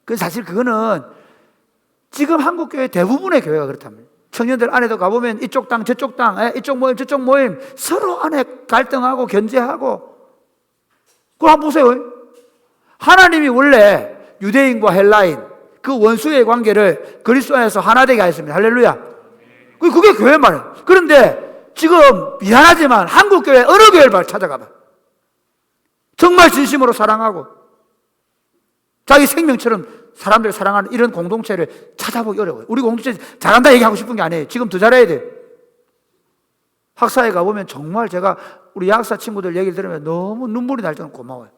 그 사실 그거는 지금 한국교회 대부분의 교회가 그렇답니다. 청년들 안에도 가보면 이쪽 당 저쪽 당, 이쪽 모임 저쪽 모임 서로 안에 갈등하고 견제하고. 그거 한번 보세요. 하나님이 원래 유대인과 헬라인 그 원수의 관계를 그리스도 안에서 하나 되게 하였습니다. 할렐루야. 그게 교회 말이에요. 그런데 지금 미안하지만 한국교회 어느 교회를 찾아가봐. 정말 진심으로 사랑하고 자기 생명처럼 사람들을 사랑하는 이런 공동체를 찾아보기 어려워요. 우리 공동체 잘한다 얘기하고 싶은 게 아니에요. 지금 더 잘해야 돼요. 학사에 가보면 정말 제가 우리 약사 친구들 얘기를 들으면 너무 눈물이 날 정도로 고마워요.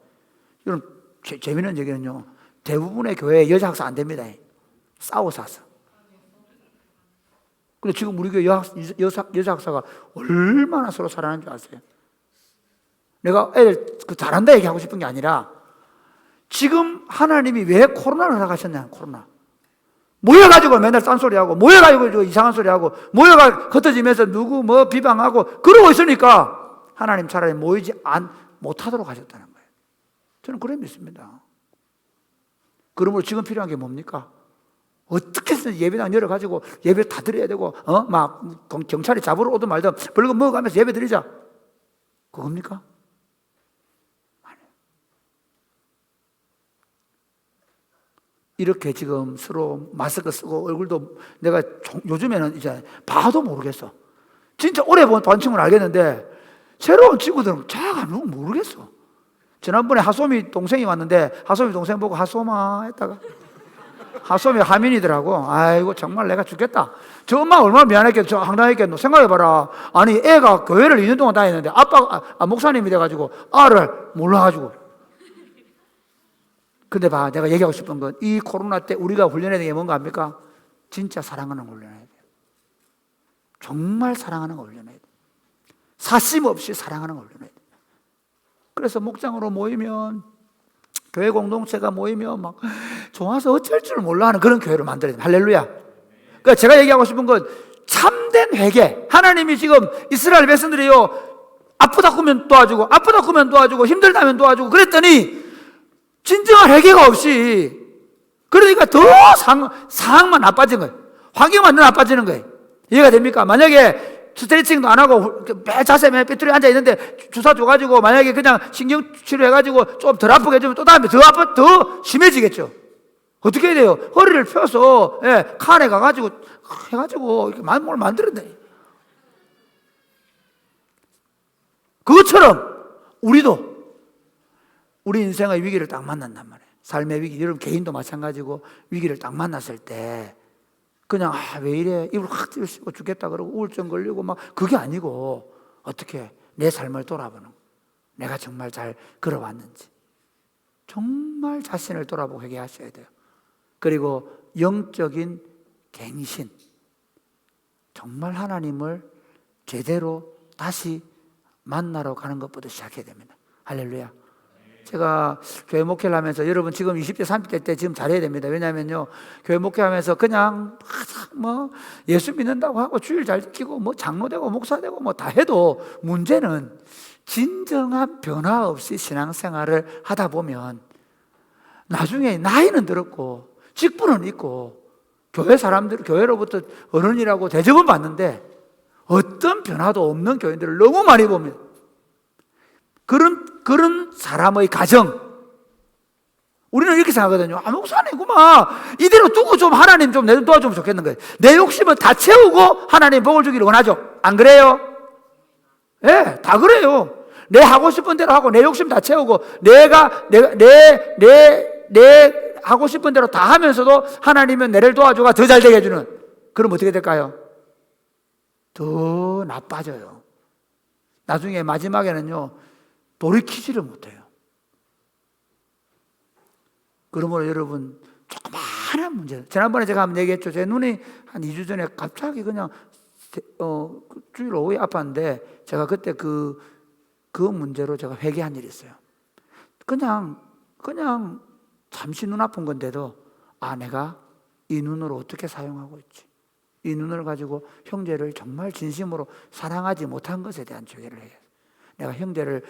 여러분 재미있는 얘기는요, 대부분의 교회에 여자 학사 안 됩니다. 싸워서 왔어. 근데 지금 우리 교회 여자 학사가 얼마나 서로 사랑하는 줄 아세요? 내가 애들 잘한다 얘기하고 싶은 게 아니라 지금 하나님이 왜 코로나를 허락하셨냐. 코로나 모여가지고 맨날 딴소리하고 모여가지고 이상한 소리하고 모여가 흩어지면서 누구 뭐 비방하고 그러고 있으니까 하나님 차라리 모이지 못하도록 하셨다는 거예요. 저는 그래 믿습니다. 그러므로 지금 필요한 게 뭡니까? 어떻게 해서 예배당 열어가지고 예배 다 드려야 되고, 막 경찰이 잡으러 오든 말든 벌금 먹어가면서 예배 드리자. 그겁니까? 아니에요. 이렇게 지금 서로 마스크 쓰고 얼굴도 내가 요즘에는 이제 봐도 모르겠어. 진짜 오래 본 친구는 알겠는데 새로운 친구들은 잘 안 모르겠어. 지난번에 하솜이 동생이 왔는데 하솜이 동생 보고 하솜아 했다가 하솜이 하민이더라고. 아이고 정말 내가 죽겠다. 저 엄마가 얼마나 미안했겠노, 저 황당했겠노. 생각해봐라. 아니 애가 교회를 2년 동안 다녔는데 아빠가 목사님이 돼가지고 아를 몰라가지고. 근데 봐, 내가 얘기하고 싶은 건 이 코로나 때 우리가 훈련해야 되는 게 뭔가 합니까? 진짜 사랑하는 걸 훈련해야 돼요. 정말 사랑하는 걸 훈련해야 돼요. 사심 없이 사랑하는 걸 훈련해야 돼요. 그래서 목장으로 모이면, 교회 공동체가 모이면 막 좋아서 어쩔 줄 몰라 하는 그런 교회를 만들어야 돼요. 할렐루야. 그러니까 제가 얘기하고 싶은 건 참된 회개. 하나님이 지금 이스라엘 백성들이요, 아프다 크면 도와주고 아프다 크면 도와주고 힘들다면 도와주고 그랬더니 진정한 회개가 없이, 그러니까 더 상황만 나빠진 거예요. 환경만 더 나빠지는 거예요. 이해가 됩니까? 만약에 스트레칭도 안 하고 매 자세 매 삐뚤이 앉아 있는데 주사 줘가지고 만약에 그냥 신경 치료해가지고 좀 덜 아프게 해주면 또 다음에 더 심해지겠죠. 어떻게 해야 돼요? 허리를 펴서 칸에 가가지고 해가지고 이렇게 뭘 만들었네. 그것처럼 우리도 우리 인생의 위기를 딱 만난단 말이에요. 삶의 위기, 여러분 개인도 마찬가지고 위기를 딱 만났을 때 그냥 왜 이래 입을 확 찌르시고 죽겠다 그러고 우울증 걸리고 막 그게 아니고 어떻게 내 삶을 돌아보는 거예요. 내가 정말 잘 걸어왔는지 정말 자신을 돌아보고 회개하셔야 돼요. 그리고 영적인 갱신, 정말 하나님을 제대로 다시 만나러 가는 것부터 시작해야 됩니다. 할렐루야. 제가 교회 목회를 하면서 여러분 지금 20대 30대 때 지금 잘해야 됩니다. 왜냐하면요, 교회 목회하면서 그냥 뭐 예수 믿는다고 하고 주일 잘 지키고 뭐 장로 되고 목사 되고 뭐 다 해도 문제는 진정한 변화 없이 신앙생활을 하다 보면 나중에 나이는 들었고 직분은 있고 교회 사람들, 교회로부터 어른이라고 대접은 받는데 어떤 변화도 없는 교인들을 너무 많이 봅니다. 그런 사람의 가정, 우리는 이렇게 생각하거든요. 목사님구만 이대로 두고 좀 하나님 좀 내 좀 도와주면 좋겠는 거예요. 내 욕심은 다 채우고 하나님 복을 주기를 원하죠. 안 그래요? 예, 다 그래요. 내 하고 싶은 대로 하고 내 욕심 다 채우고 내 하고 싶은 대로 다 하면서도 하나님은 내를 도와주가 더 잘 되게 해주는. 그럼 어떻게 될까요? 더 나빠져요. 나중에 마지막에는요, 돌이키지를 못해요. 그러므로 여러분, 조그마한 문제. 지난번에 제가 한번 얘기했죠. 제 눈이 한 2주 전에 갑자기 그냥 주일 오후에 아팠는데 제가 그때 그 문제로 제가 회개한 일이 있어요. 그냥 잠시 눈 아픈 건데도 내가 이 눈으로 어떻게 사용하고 있지? 이 눈을 가지고 형제를 정말 진심으로 사랑하지 못한 것에 대한 죄를 해요. 내가 형제를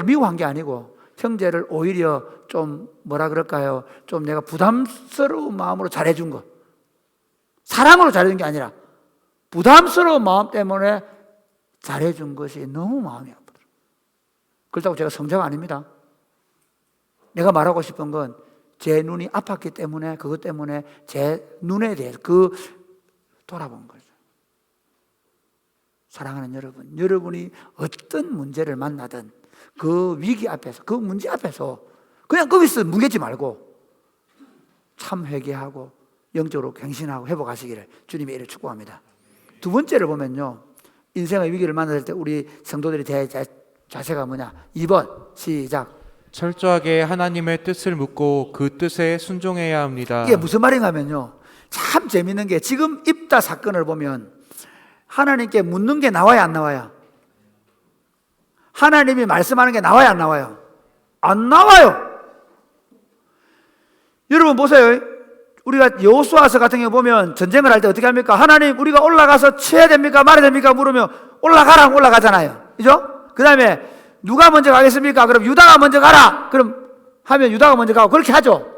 미워한 게 아니고 형제를 오히려 좀 뭐라 그럴까요? 좀 내가 부담스러운 마음으로 잘해준 것. 사랑으로 잘해준 게 아니라 부담스러운 마음 때문에 잘해준 것이 너무 마음이 아프더라고요. 그렇다고 제가 성자가 아닙니다. 내가 말하고 싶은 건 제 눈이 아팠기 때문에 그것 때문에 제 눈에 대해서 돌아본 거죠. 사랑하는 여러분, 여러분이 어떤 문제를 만나든 그 위기 앞에서, 그 문제 앞에서 그냥 거기서 뭉개지 말고 참 회개하고 영적으로 갱신하고 회복하시기를 주님의 이름을 축복합니다. 두 번째를 보면요, 인생의 위기를 만났을 때 우리 성도들이 대할 자세가 뭐냐? 2번 시작. 철저하게 하나님의 뜻을 묻고 그 뜻에 순종해야 합니다. 이게 무슨 말인가 하면요, 참 재밌는 게 지금 입다 사건을 보면 하나님께 묻는 게 나와요, 안 나와요? 하나님이 말씀하는 게 나와요, 안 나와요? 안 나와요. 여러분 보세요. 우리가 여호수아서 같은 경우 보면 전쟁을 할 때 어떻게 합니까? 하나님, 우리가 올라가서 쳐야 됩니까? 말아야 됩니까? 물으면 올라가라고 올라가잖아요. 그죠? 그 다음에 누가 먼저 가겠습니까? 그럼 유다가 먼저 가라. 그럼 하면 유다가 먼저 가고 그렇게 하죠.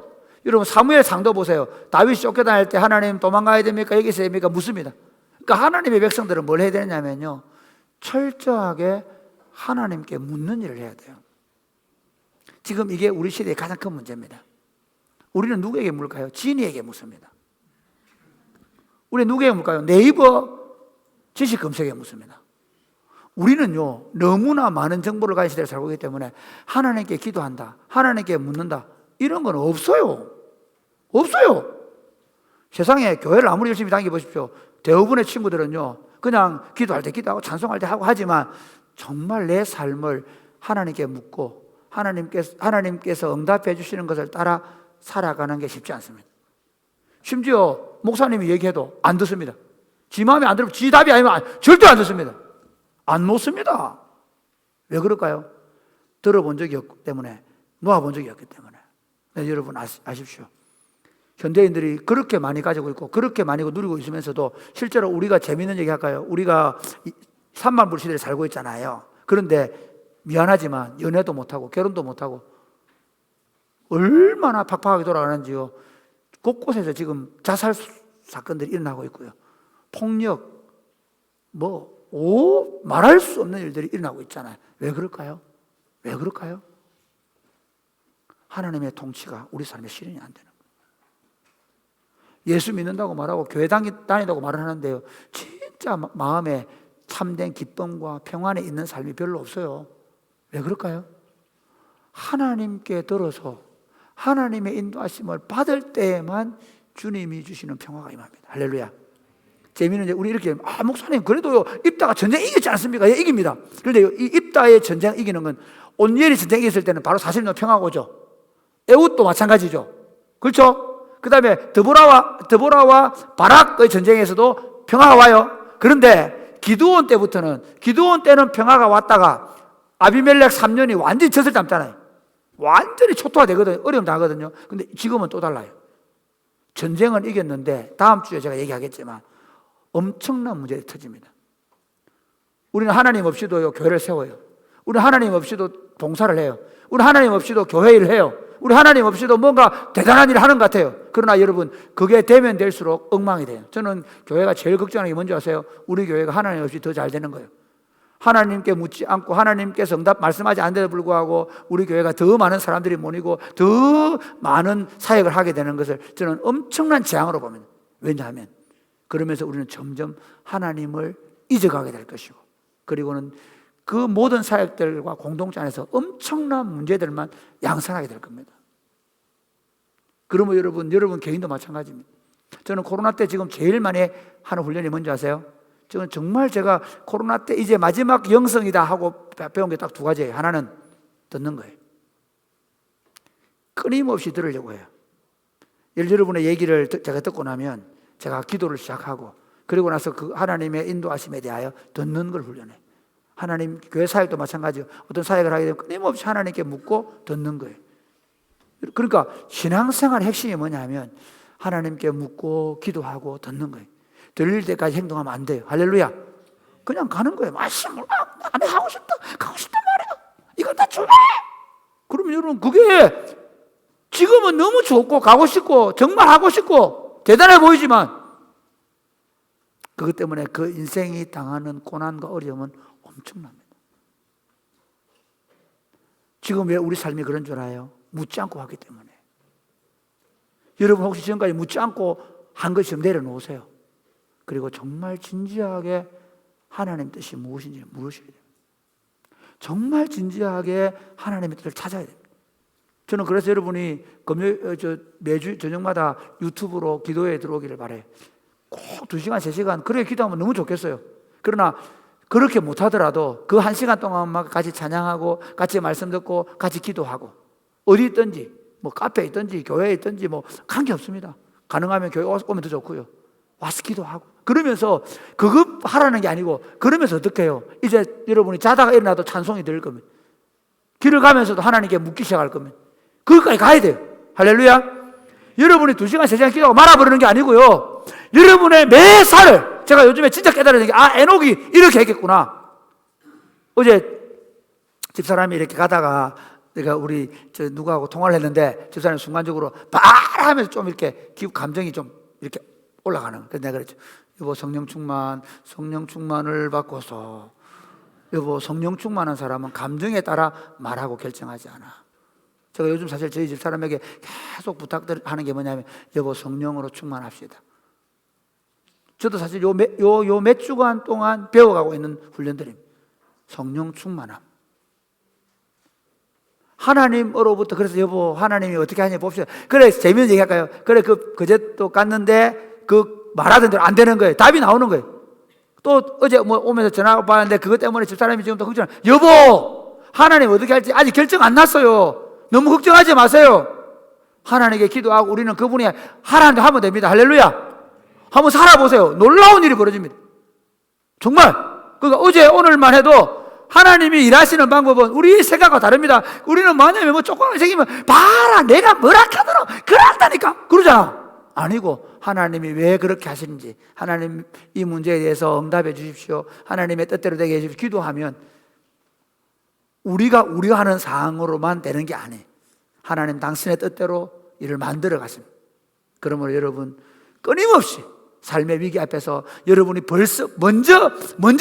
여러분 사무엘 상도 보세요. 다윗이 쫓겨다닐 때 하나님 도망가야 됩니까? 여기 있어야 됩니까? 묻습니다. 그러니까 하나님의 백성들은 뭘 해야 되냐면요, 철저하게 하나님께 묻는 일을 해야 돼요. 지금 이게 우리 시대의 가장 큰 문제입니다. 우리는 누구에게 물까요? 진이에게 묻습니다. 우리는 누구에게 물까요? 네이버 지식 검색에 묻습니다. 우리는요, 너무나 많은 정보를 가진 시대에 살고 있기 때문에 하나님께 기도한다, 하나님께 묻는다, 이런 건 없어요. 없어요. 세상에 교회를 아무리 열심히 다니게 보십시오. 대부분의 친구들은요, 그냥 기도할 때 기도하고 찬송할 때 하고 하지만 정말 내 삶을 하나님께 묻고 하나님께서 응답해 주시는 것을 따라 살아가는 게 쉽지 않습니다. 심지어 목사님이 얘기해도 안 듣습니다. 지 마음에 안 들으면 지 답이 아니면 절대 안 듣습니다. 안 놓습니다. 왜 그럴까요? 들어본 적이 없기 때문에, 놓아본 적이 없기 때문에. 네, 여러분 아십시오. 현대인들이 그렇게 많이 가지고 있고 그렇게 많이 누리고 있으면서도 실제로 우리가 재미있는 얘기 할까요? 우리가 3만 불 시대에 살고 있잖아요. 그런데 미안하지만 연애도 못하고 결혼도 못하고 얼마나 팍팍하게 돌아가는지요. 곳곳에서 지금 자살 사건들이 일어나고 있고요. 폭력, 말할 수 없는 일들이 일어나고 있잖아요. 왜 그럴까요? 왜 그럴까요? 하나님의 통치가 우리 삶에 실현이 안 되는 거예요. 예수 믿는다고 말하고 교회 다닌다고 말을 하는데요, 진짜 마음에 참된 기쁨과 평안에 있는 삶이 별로 없어요. 왜 그럴까요? 하나님께 들어서 하나님의 인도하심을 받을 때에만 주님이 주시는 평화가 임합니다. 할렐루야. 재미있는 게 우리 이렇게 목사님 그래도요 입다가 전쟁 이겼지 않습니까? 예, 이깁니다. 그런데 이 입다의 전쟁 이기는 건 온누리 전쟁 이겼을 때는 바로 40년 평화가 오죠. 에훗도 마찬가지죠. 그렇죠? 그 다음에 드보라와 바락의 전쟁에서도 평화가 와요. 그런데 기드온 때는 평화가 왔다가 아비멜렉 3년이 완전히 젖을 담잖아요. 완전히 초토화되거든요. 어려움 당하거든요. 근데 지금은 또 달라요. 전쟁은 이겼는데 다음 주에 제가 얘기하겠지만 엄청난 문제가 터집니다. 우리는 하나님 없이도 교회를 세워요. 우리는 하나님 없이도 봉사를 해요. 우리는 하나님 없이도 교회 일을 해요. 우리 하나님 없이도 뭔가 대단한 일을 하는 것 같아요. 그러나 여러분, 그게 되면 될수록 엉망이 돼요. 저는 교회가 제일 걱정하는 게 뭔지 아세요? 우리 교회가 하나님 없이 더 잘 되는 거예요. 하나님께 묻지 않고 하나님께서 응답 말씀하지 않는데도 불구하고 우리 교회가 더 많은 사람들이 모이고 더 많은 사역을 하게 되는 것을 저는 엄청난 재앙으로 봅니다. 왜냐하면 그러면서 우리는 점점 하나님을 잊어가게 될 것이고, 그리고는 그 모든 사역들과 공동체 안에서 엄청난 문제들만 양산하게 될 겁니다. 그러면 여러분 개인도 마찬가지입니다. 저는 코로나 때 지금 제일 많이 하는 훈련이 뭔지 아세요? 저는 정말 제가 코로나 때 이제 마지막 영성이다 하고 배운 게 딱 두 가지예요. 하나는 듣는 거예요. 끊임없이 들으려고 해요. 여러분의 얘기를 제가 듣고 나면 제가 기도를 시작하고, 그리고 나서 그 하나님의 인도하심에 대하여 듣는 걸 훈련해요. 하나님, 교회 사역도 마찬가지예요. 어떤 사역을 하게 되면 끊임없이 하나님께 묻고 듣는 거예요. 그러니까 신앙생활의 핵심이 뭐냐면 하나님께 묻고 기도하고 듣는 거예요. 들릴 때까지 행동하면 안 돼요. 할렐루야. 그냥 가는 거예요. 말씀 몰라. 안 하고 싶다. 가고 싶단 말이야. 이걸 다 줄래? 그러면 여러분, 그게 지금은 너무 좋고 가고 싶고 정말 하고 싶고 대단해 보이지만 그것 때문에 그 인생이 당하는 고난과 어려움은 엄청납니다. 지금 왜 우리 삶이 그런 줄 알아요? 묻지 않고 하기 때문에. 여러분 혹시 지금까지 묻지 않고 한 것이 좀 내려놓으세요. 그리고 정말 진지하게 하나님 뜻이 무엇인지 물으셔야 돼요. 정말 진지하게 하나님의 뜻을 찾아야 됩니다. 저는 그래서 여러분이 매주 저녁마다 유튜브로 기도에 들어오기를 바래요. 꼭 2시간, 3시간 그렇게 기도하면 너무 좋겠어요. 그러나 그렇게 못하더라도 그 1시간 동안만 같이 찬양하고 같이 말씀 듣고 같이 기도하고, 어디 있든지 뭐 카페에 있든지 교회에 있든지 뭐 관계없습니다. 가능하면 교회 오면 더 좋고요. 와서 기도하고 그러면서 그거 하라는 게 아니고, 그러면서 어떻게 해요? 이제 여러분이 자다가 일어나도 찬송이 들릴 겁니다. 길을 가면서도 하나님께 묻기 시작할 겁니다. 거기까지 가야 돼요. 할렐루야. 여러분이 2시간, 3시간 기도하고 말아버리는 게 아니고요, 여러분의 매사를, 제가 요즘에 진짜 깨달은 게, 에녹이 이렇게 했겠구나. 어제 집사람이 이렇게 가다가 그러니까 우리 저 누구하고 통화를 했는데 집사님 순간적으로 바라 하면서 좀 이렇게 감정이 좀 이렇게 올라가는 거예요. 그래서 내가 그랬죠. 여보 성령 충만을 받고서 여보 성령 충만한 사람은 감정에 따라 말하고 결정하지 않아. 제가 요즘 사실 저희 집 사람에게 계속 부탁하는 게 뭐냐면 여보 성령으로 충만합시다. 저도 사실 요 몇 주간 동안 배워가고 있는 훈련들입니다. 성령 충만함. 하나님으로부터. 그래서 여보 하나님이 어떻게 하냐 봅시다. 그래 재미있는 얘기 할까요? 그래 그제 또 갔는데 그 말하던 대로 안 되는 거예요. 답이 나오는 거예요. 또 어제 뭐 오면서 전화 받았는데 그것 때문에 집사람이 지금 또 걱정. 여보 하나님 어떻게 할지 아직 결정 안 났어요. 너무 걱정하지 마세요. 하나님께 기도하고 우리는 그분이 하라는 대로 하면 됩니다. 할렐루야. 한번 살아보세요. 놀라운 일이 벌어집니다. 정말. 그러니까 어제 오늘만 해도 하나님이 일하시는 방법은 우리 생각과 다릅니다. 우리는 뭐냐면 뭐 조금만 생기면 봐라 내가 뭐라 하더라 그렇다니까 그러잖아. 아니고 하나님이 왜 그렇게 하시는지, 하나님 이 문제에 대해서 응답해 주십시오, 하나님의 뜻대로 되게 해주십시오 기도하면 우리가 하는 사항으로만 되는 게 아니에요. 하나님 당신의 뜻대로 일을 만들어 가십니다. 그러므로 여러분 끊임없이 삶의 위기 앞에서 여러분이 벌써 먼저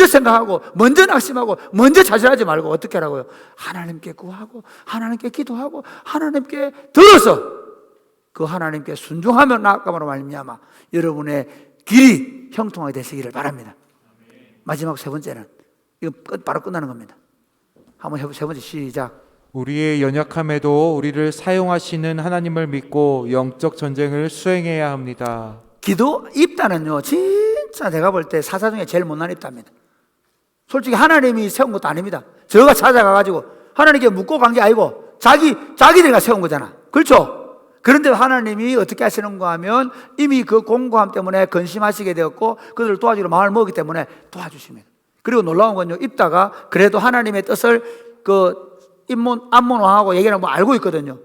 생각하고 먼저 낙심하고 먼저 좌절하지 말고 어떻게 하라고요? 하나님께 구하고 하나님께 기도하고 하나님께 들어서 그 하나님께 순종하며 나아감으로 말미암아 여러분의 길이 형통하게 되시기를 바랍니다. 마지막 세 번째는 이거 바로 끝나는 겁니다. 한번 해보세요. 세 번째 시작. 우리의 연약함에도 우리를 사용하시는 하나님을 믿고 영적 전쟁을 수행해야 합니다. 기도 입단은요 진짜 제가 볼 때 사사 중에 제일 못난 입단입니다. 솔직히 하나님이 세운 것도 아닙니다. 저가 찾아가가지고 하나님께 묻고 간 게 아니고 자기들가 세운 거잖아. 그렇죠? 그런데 하나님이 어떻게 하시는가 하면 이미 그 공고함 때문에 근심하시게 되었고 그들을 도와주려 마음을 먹기 때문에 도와주십니다. 그리고 놀라운 건요 입다가 그래도 하나님의 뜻을 그 암몬 왕하고 얘기를 뭐 알고 있거든요.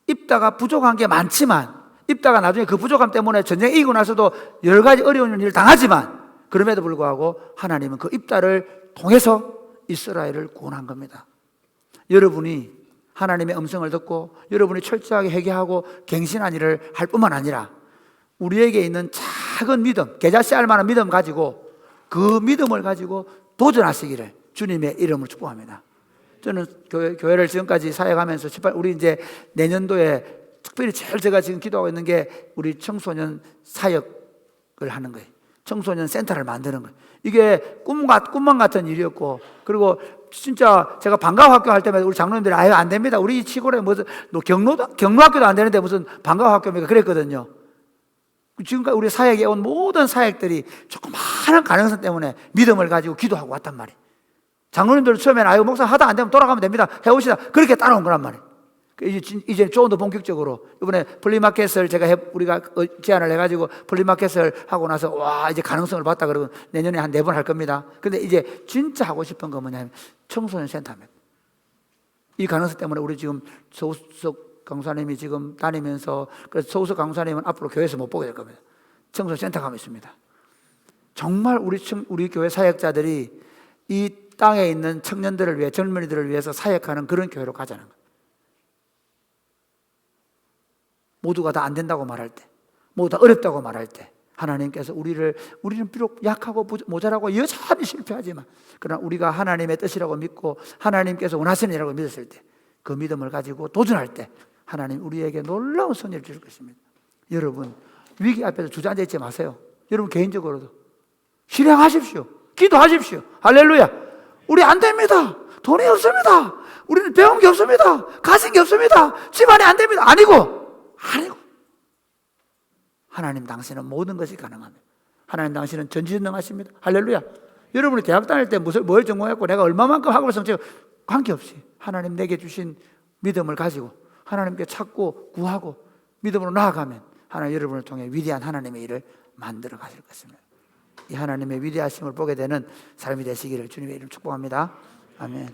입다가 부족한 게 많지만 입다가 나중에 그 부족함 때문에 전쟁 이기고 나서도 여러 가지 어려운 일을 당하지만 그럼에도 불구하고 하나님은 그 입다를 통해서 이스라엘을 구원한 겁니다. 여러분이 하나님의 음성을 듣고 여러분이 철저하게 회개하고 갱신한 일을 할 뿐만 아니라 우리에게 있는 작은 믿음, 겨자씨알 만한 믿음 가지고 그 믿음을 가지고 도전하시기를 주님의 이름으로 축복합니다. 저는 교회를 지금까지 사역하면서 우리 이제 내년도에 특별히 제일 제가 지금 기도하고 있는 게 우리 청소년 사역을 하는 거예요. 청소년 센터를 만드는 거예요. 이게 꿈만 같은 일이었고, 그리고 진짜 제가 방과학교 할 때마다 우리 장로님들이 아유 안 됩니다. 우리 시골에 무슨 경로학교도 안 되는데 무슨 방과학교입니까? 그랬거든요. 지금까지 우리 사역에 온 모든 사역들이 조그마한 가능성 때문에 믿음을 가지고 기도하고 왔단 말이에요. 장로님들 처음에는 아유 목사 하다 안 되면 돌아가면 됩니다. 해오시다 그렇게 따라온 거란 말이에요. 이제 조금 더 본격적으로 이번에 플리마켓을 우리가 제안을 해가지고 플리마켓을 하고 나서 와 이제 가능성을 봤다 그러고 내년에 한 4번 할 겁니다. 근데 이제 진짜 하고 싶은 건 뭐냐면 청소년 센터입니다. 이 가능성 때문에 우리 지금 서우석 강사님이 지금 다니면서 그래서 서우석 강사님은 앞으로 교회에서 못 보게 될 겁니다. 청소년 센터 가면 있습니다. 정말 우리 교회 사역자들이 이 땅에 있는 청년들을 위해 젊은이들을 위해서 사역하는 그런 교회로 가자는 거예요. 모두가 다 안 된다고 말할 때, 모두 다 어렵다고 말할 때 하나님께서 우리는 비록 약하고 모자라고 여전히 실패하지만 그러나 우리가 하나님의 뜻이라고 믿고 하나님께서 원하시는 일이라고 믿었을 때 그 믿음을 가지고 도전할 때 하나님 우리에게 놀라운 선을 주실 것입니다. 여러분 위기 앞에서 주저앉아 있지 마세요. 여러분 개인적으로도 실행하십시오. 기도하십시오. 할렐루야. 우리 안 됩니다. 돈이 없습니다. 우리는 배운 게 없습니다. 가진 게 없습니다. 집안이 안 됩니다. 아니고 하나님 당신은 모든 것이 가능합니다. 하나님 당신은 전지전능하십니다. 할렐루야. 여러분이 대학 다닐 때 뭘 전공했고 내가 얼마만큼 학업을 성취하고 관계없이 하나님 내게 주신 믿음을 가지고 하나님께 찾고 구하고 믿음으로 나아가면 하나님 여러분을 통해 위대한 하나님의 일을 만들어 가실 것입니다. 이 하나님의 위대하심을 보게 되는 삶이 되시기를 주님의 이름 축복합니다. 아멘.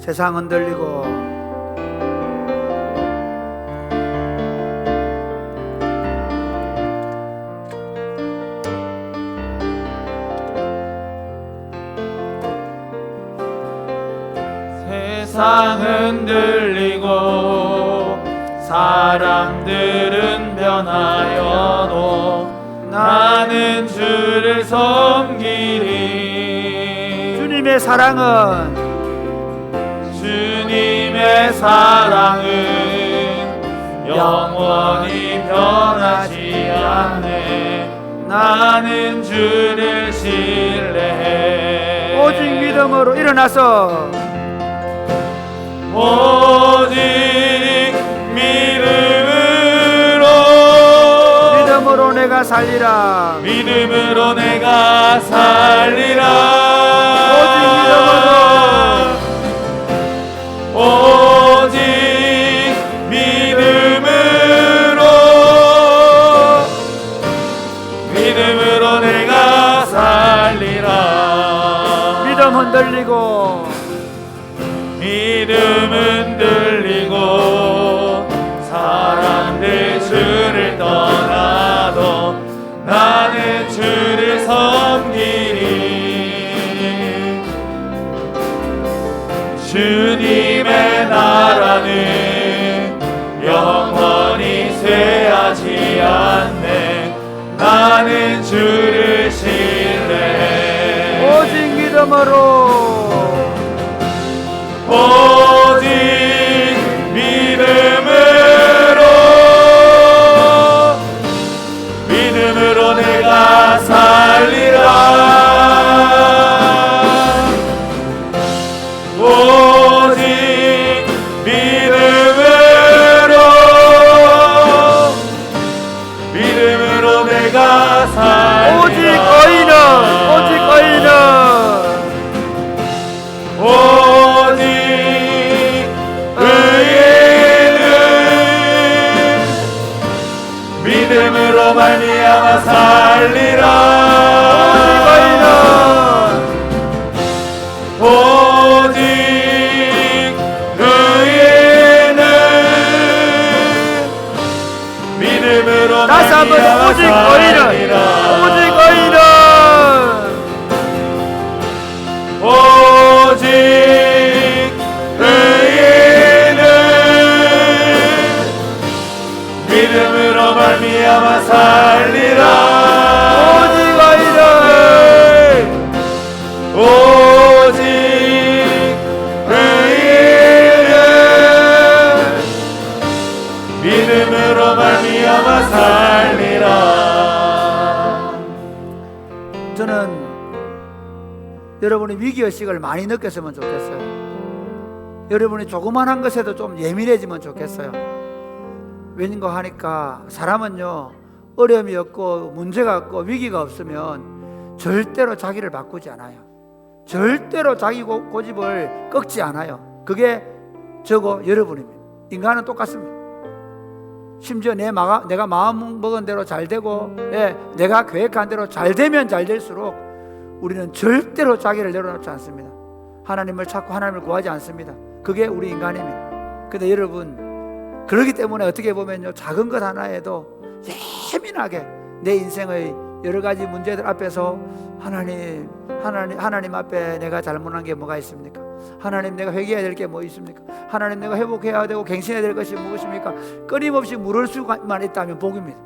세상 흔들리고 세상 흔들리고 사람들은 변하여도 나는 주를 섬기리. 주님의 사랑은 영원히 변하지 않네. 나는 주를 신뢰해. 오직 믿음으로 일어나서 오직 믿음으로 내가 살리라. 믿음으로 내가 살리라. 오직 오직 믿음으로 내가 살리라. 믿음 흔들리고 사람들 주를 떠나도 나는 주를 섬기리. 주님의 나라는 영원히 쇠하지 않네. 나는 주를 신뢰해. 오직 믿음으로 오직 믿음으로 내가 살리라. 오직 믿음으로 내가 살리라. 오직 의인은 오직 의인은 믿음으로 말미암아 살리라. 오직 의인은 믿음으로 다시 한번 말미암아 오직 의인은 살리라. 오직 의인은 믿음으로 말미암아 살리라. 오직 의인은 믿음으로 말미암아 살리라. 저는 여러분이 위기의식을 많이 느꼈으면 좋겠어요. 여러분이 조그만한 것에도 좀 예민해지면 좋겠어요. 왠가 하니까 사람은요, 어려움이 없고 문제가 없고 위기가 없으면 절대로 자기를 바꾸지 않아요. 절대로 자기 고집을 꺾지 않아요. 그게 저고 여러분입니다. 인간은 똑같습니다. 심지어 내가 마음 먹은 대로 잘 되고, 내가 계획한 대로 잘 되면 잘 될수록 우리는 절대로 자기를 내려놓지 않습니다. 하나님을 찾고 하나님을 구하지 않습니다. 그게 우리 인간입니다. 근데 여러분, 그렇기 때문에 어떻게 보면요, 작은 것 하나에도 예민하게 내 인생의 여러 가지 문제들 앞에서 하나님 앞에 내가 잘못한 게 뭐가 있습니까? 하나님, 내가 회개해야 될 게 뭐 있습니까? 하나님, 내가 회복해야 되고 갱신해야 될 것이 무엇입니까? 끊임없이 물을 수만 있다면 복입니다.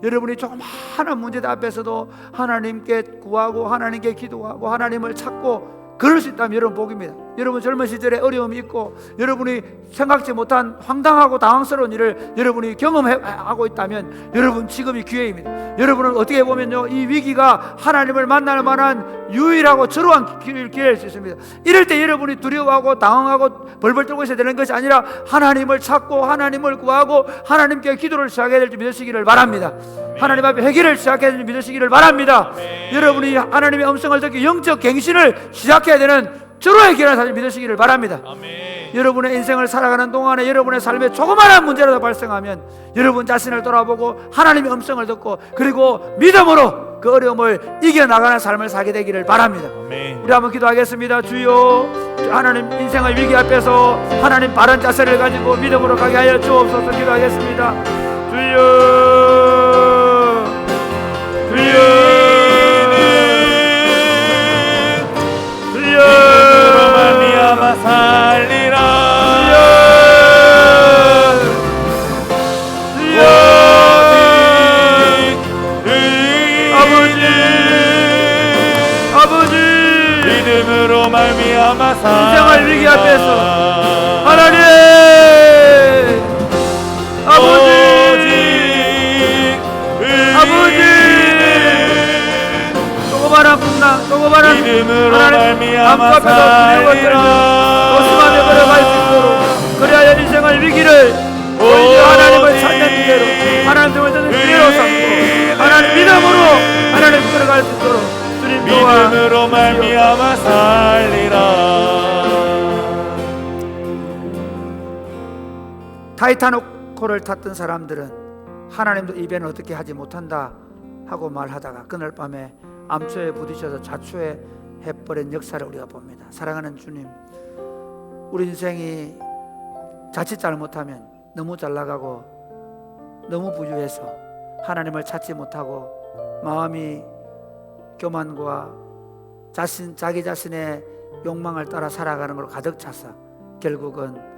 여러분이 조그마한 문제들 앞에서도 하나님께 구하고 하나님께 기도하고 하나님을 찾고 그럴 수 있다면 여러분 복입니다. 여러분 젊은 시절에 어려움이 있고 여러분이 생각지 못한 황당하고 당황스러운 일을 여러분이 경험하고 있다면 여러분 지금이 기회입니다. 여러분은 어떻게 보면요, 이 위기가 하나님을 만날 만한 유일하고 절호한 기회일 수 있습니다. 이럴 때 여러분이 두려워하고 당황하고 벌벌 떨고 있어야 되는 것이 아니라 하나님을 찾고 하나님을 구하고 하나님께 기도를 시작해야 될 줄 믿으시기를 바랍니다. 하나님 앞에 회개를 시작해야 될 줄 믿으시기를 바랍니다. 여러분이 하나님의 음성을 듣기 영적 갱신을 시작해야 되는 절호의 기회를 사실 믿으시기를 바랍니다. 아멘. 여러분의 인생을 살아가는 동안에 여러분의 삶에 조그마한 문제라도 발생하면 여러분 자신을 돌아보고 하나님의 음성을 듣고 그리고 믿음으로 그 어려움을 이겨나가는 삶을 살게 되기를 바랍니다. 아멘. 우리 한번 기도하겠습니다. 주여, 하나님 인생의 위기 앞에서 하나님 바른 자세를 가지고 믿음으로 가게 하여 주옵소서. 기도하겠습니다. 주여 주여 주여 믿음으로 말미암아 살리라. 주여 아버지 믿음으로 말미암아 살리라. 인생의 위기 앞에서 하나님 조그마한 풍랑 조그마한 믿음으로 하나님 말미암아 암 앞에서 두려워 떨며 조심하며 걸어갈 수 있도록 그래야 인생의 위기를 오히려 하나님을 찾는 기회로 하나님을 찾는 기회로 삼고 하나님 믿음으로 하나님 걸어갈 수 있도록 주님 도와 믿음으로 말미암아 살리라. 타이타노코를 탔던 사람들은 하나님도 이 배는 어떻게 하지 못한다 하고 말하다가 그날 밤에 암초에 부딪혀서 자초해 해버린 역사를 우리가 봅니다. 사랑하는 주님, 우리 인생이 자칫 잘못하면 너무 잘나가고 너무 부유해서 하나님을 찾지 못하고 마음이 교만과 자기 자신의 욕망을 따라 살아가는 걸로 가득 차서 결국은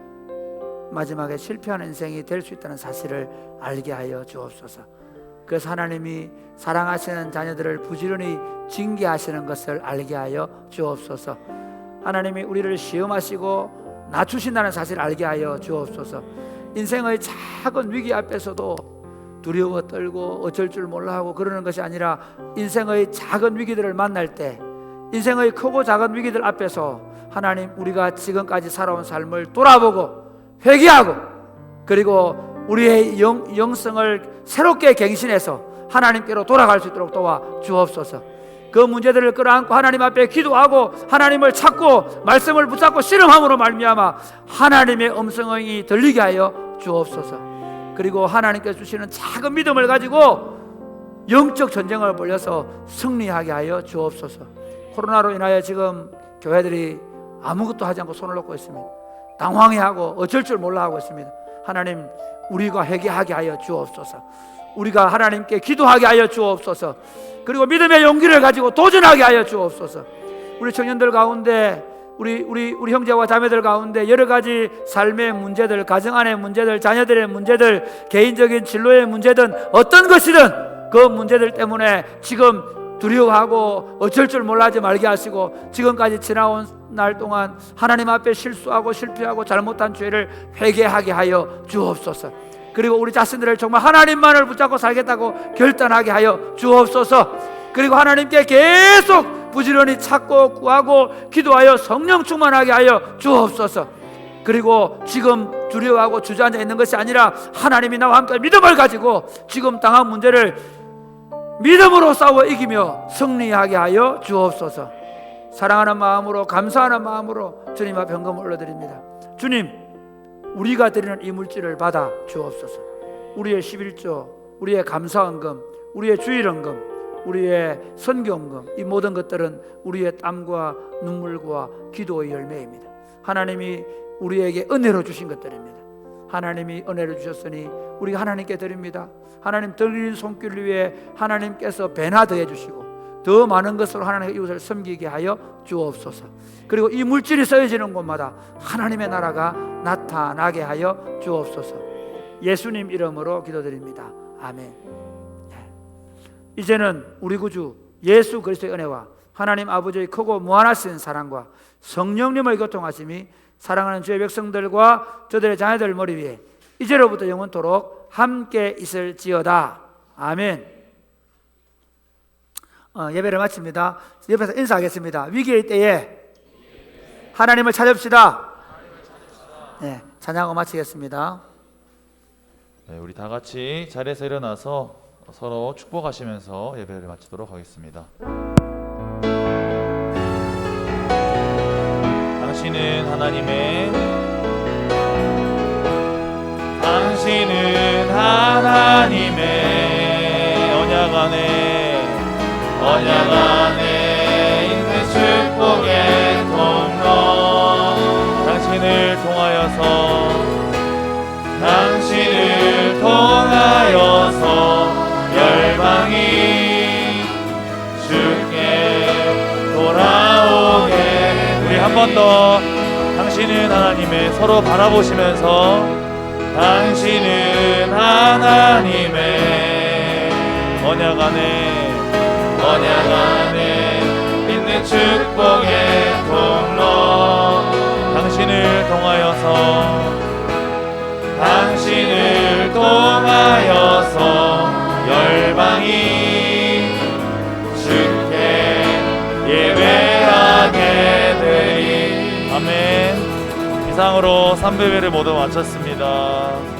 마지막에 실패하는 인생이 될 수 있다는 사실을 알게 하여 주옵소서. 그래서 하나님이 사랑하시는 자녀들을 부지런히 징계하시는 것을 알게 하여 주옵소서. 하나님이 우리를 시험하시고 낮추신다는 사실을 알게 하여 주옵소서. 인생의 작은 위기 앞에서도 두려워 떨고 어쩔 줄 몰라 하고 그러는 것이 아니라 인생의 작은 위기들을 만날 때 인생의 크고 작은 위기들 앞에서 하나님 우리가 지금까지 살아온 삶을 돌아보고 회개하고 그리고 우리의 영성을 새롭게 갱신해서 하나님께로 돌아갈 수 있도록 도와 주옵소서. 그 문제들을 끌어안고 하나님 앞에 기도하고 하나님을 찾고 말씀을 붙잡고 씨름함으로 말미암아 하나님의 음성이 들리게 하여 주옵소서. 그리고 하나님께서 주시는 작은 믿음을 가지고 영적 전쟁을 벌여서 승리하게 하여 주옵소서. 코로나로 인하여 지금 교회들이 아무것도 하지 않고 손을 놓고 있습니다. 당황해하고 어쩔 줄 몰라 하고 있습니다. 하나님 우리가 회개하게 하여 주옵소서. 우리가 하나님께 기도하게 하여 주옵소서. 그리고 믿음의 용기를 가지고 도전하게 하여 주옵소서. 우리 청년들 가운데 우리 형제와 자매들 가운데 여러 가지 삶의 문제들, 가정 안의 문제들, 자녀들의 문제들, 개인적인 진로의 문제든 어떤 것이든 그 문제들 때문에 지금 두려워하고 어쩔 줄 몰라하지 말게 하시고 지금까지 지나온 날 동안 하나님 앞에 실수하고 실패하고 잘못한 죄를 회개하게 하여 주옵소서. 그리고 우리 자신들을 정말 하나님만을 붙잡고 살겠다고 결단하게 하여 주옵소서. 그리고 하나님께 계속 부지런히 찾고 구하고 기도하여 성령 충만하게 하여 주옵소서. 그리고 지금 두려워하고 주저앉아 있는 것이 아니라 하나님이 나와 함께 믿음을 가지고 지금 당한 문제를 믿음으로 싸워 이기며 승리하게 하여 주옵소서. 사랑하는 마음으로 감사하는 마음으로 주님 앞에 헌금을 올려드립니다. 주님, 우리가 드리는 이 물질을 받아 주옵소서. 우리의 11조, 우리의 감사헌금, 우리의 주일헌금, 우리의 선교헌금, 이 모든 것들은 우리의 땀과 눈물과 기도의 열매입니다. 하나님이 우리에게 은혜로 주신 것들입니다. 하나님이 은혜를 주셨으니 우리가 하나님께 드립니다. 하나님 들린 손길 위에 하나님께서 배나 더해 주시고 더 많은 것으로 하나님의 이웃을 섬기게 하여 주옵소서. 그리고 이 물질이 써지는 곳마다 하나님의 나라가 나타나게 하여 주옵소서. 예수님 이름으로 기도드립니다. 아멘. 이제는 우리 구주 예수 그리스도의 은혜와 하나님 아버지의 크고 무한하신 사랑과 성령님의 교통하심이 사랑하는 주의 백성들과 저들의 자녀들 머리 위에 이제로부터 영원토록 함께 있을지어다. 아멘. 예배를 마칩니다. 옆에서 인사하겠습니다. 위기의 때에 하나님을 찾읍시다. 네, 찬양하고 마치겠습니다. 네, 우리 다 같이 자리에서 일어나서 서로 축복하시면서 예배를 마치도록 하겠습니다. 당신은 하나님의 언약 안에 있는 축복의 통로 번 더 당신은 하나님의 서로 바라보시면서 당신은 하나님의 언약 안에 있는 축복의 통로 당신을 통하여서 열방이 주께 예배하게 되리. 아멘. 이상으로 3배배를 모두 마쳤습니다.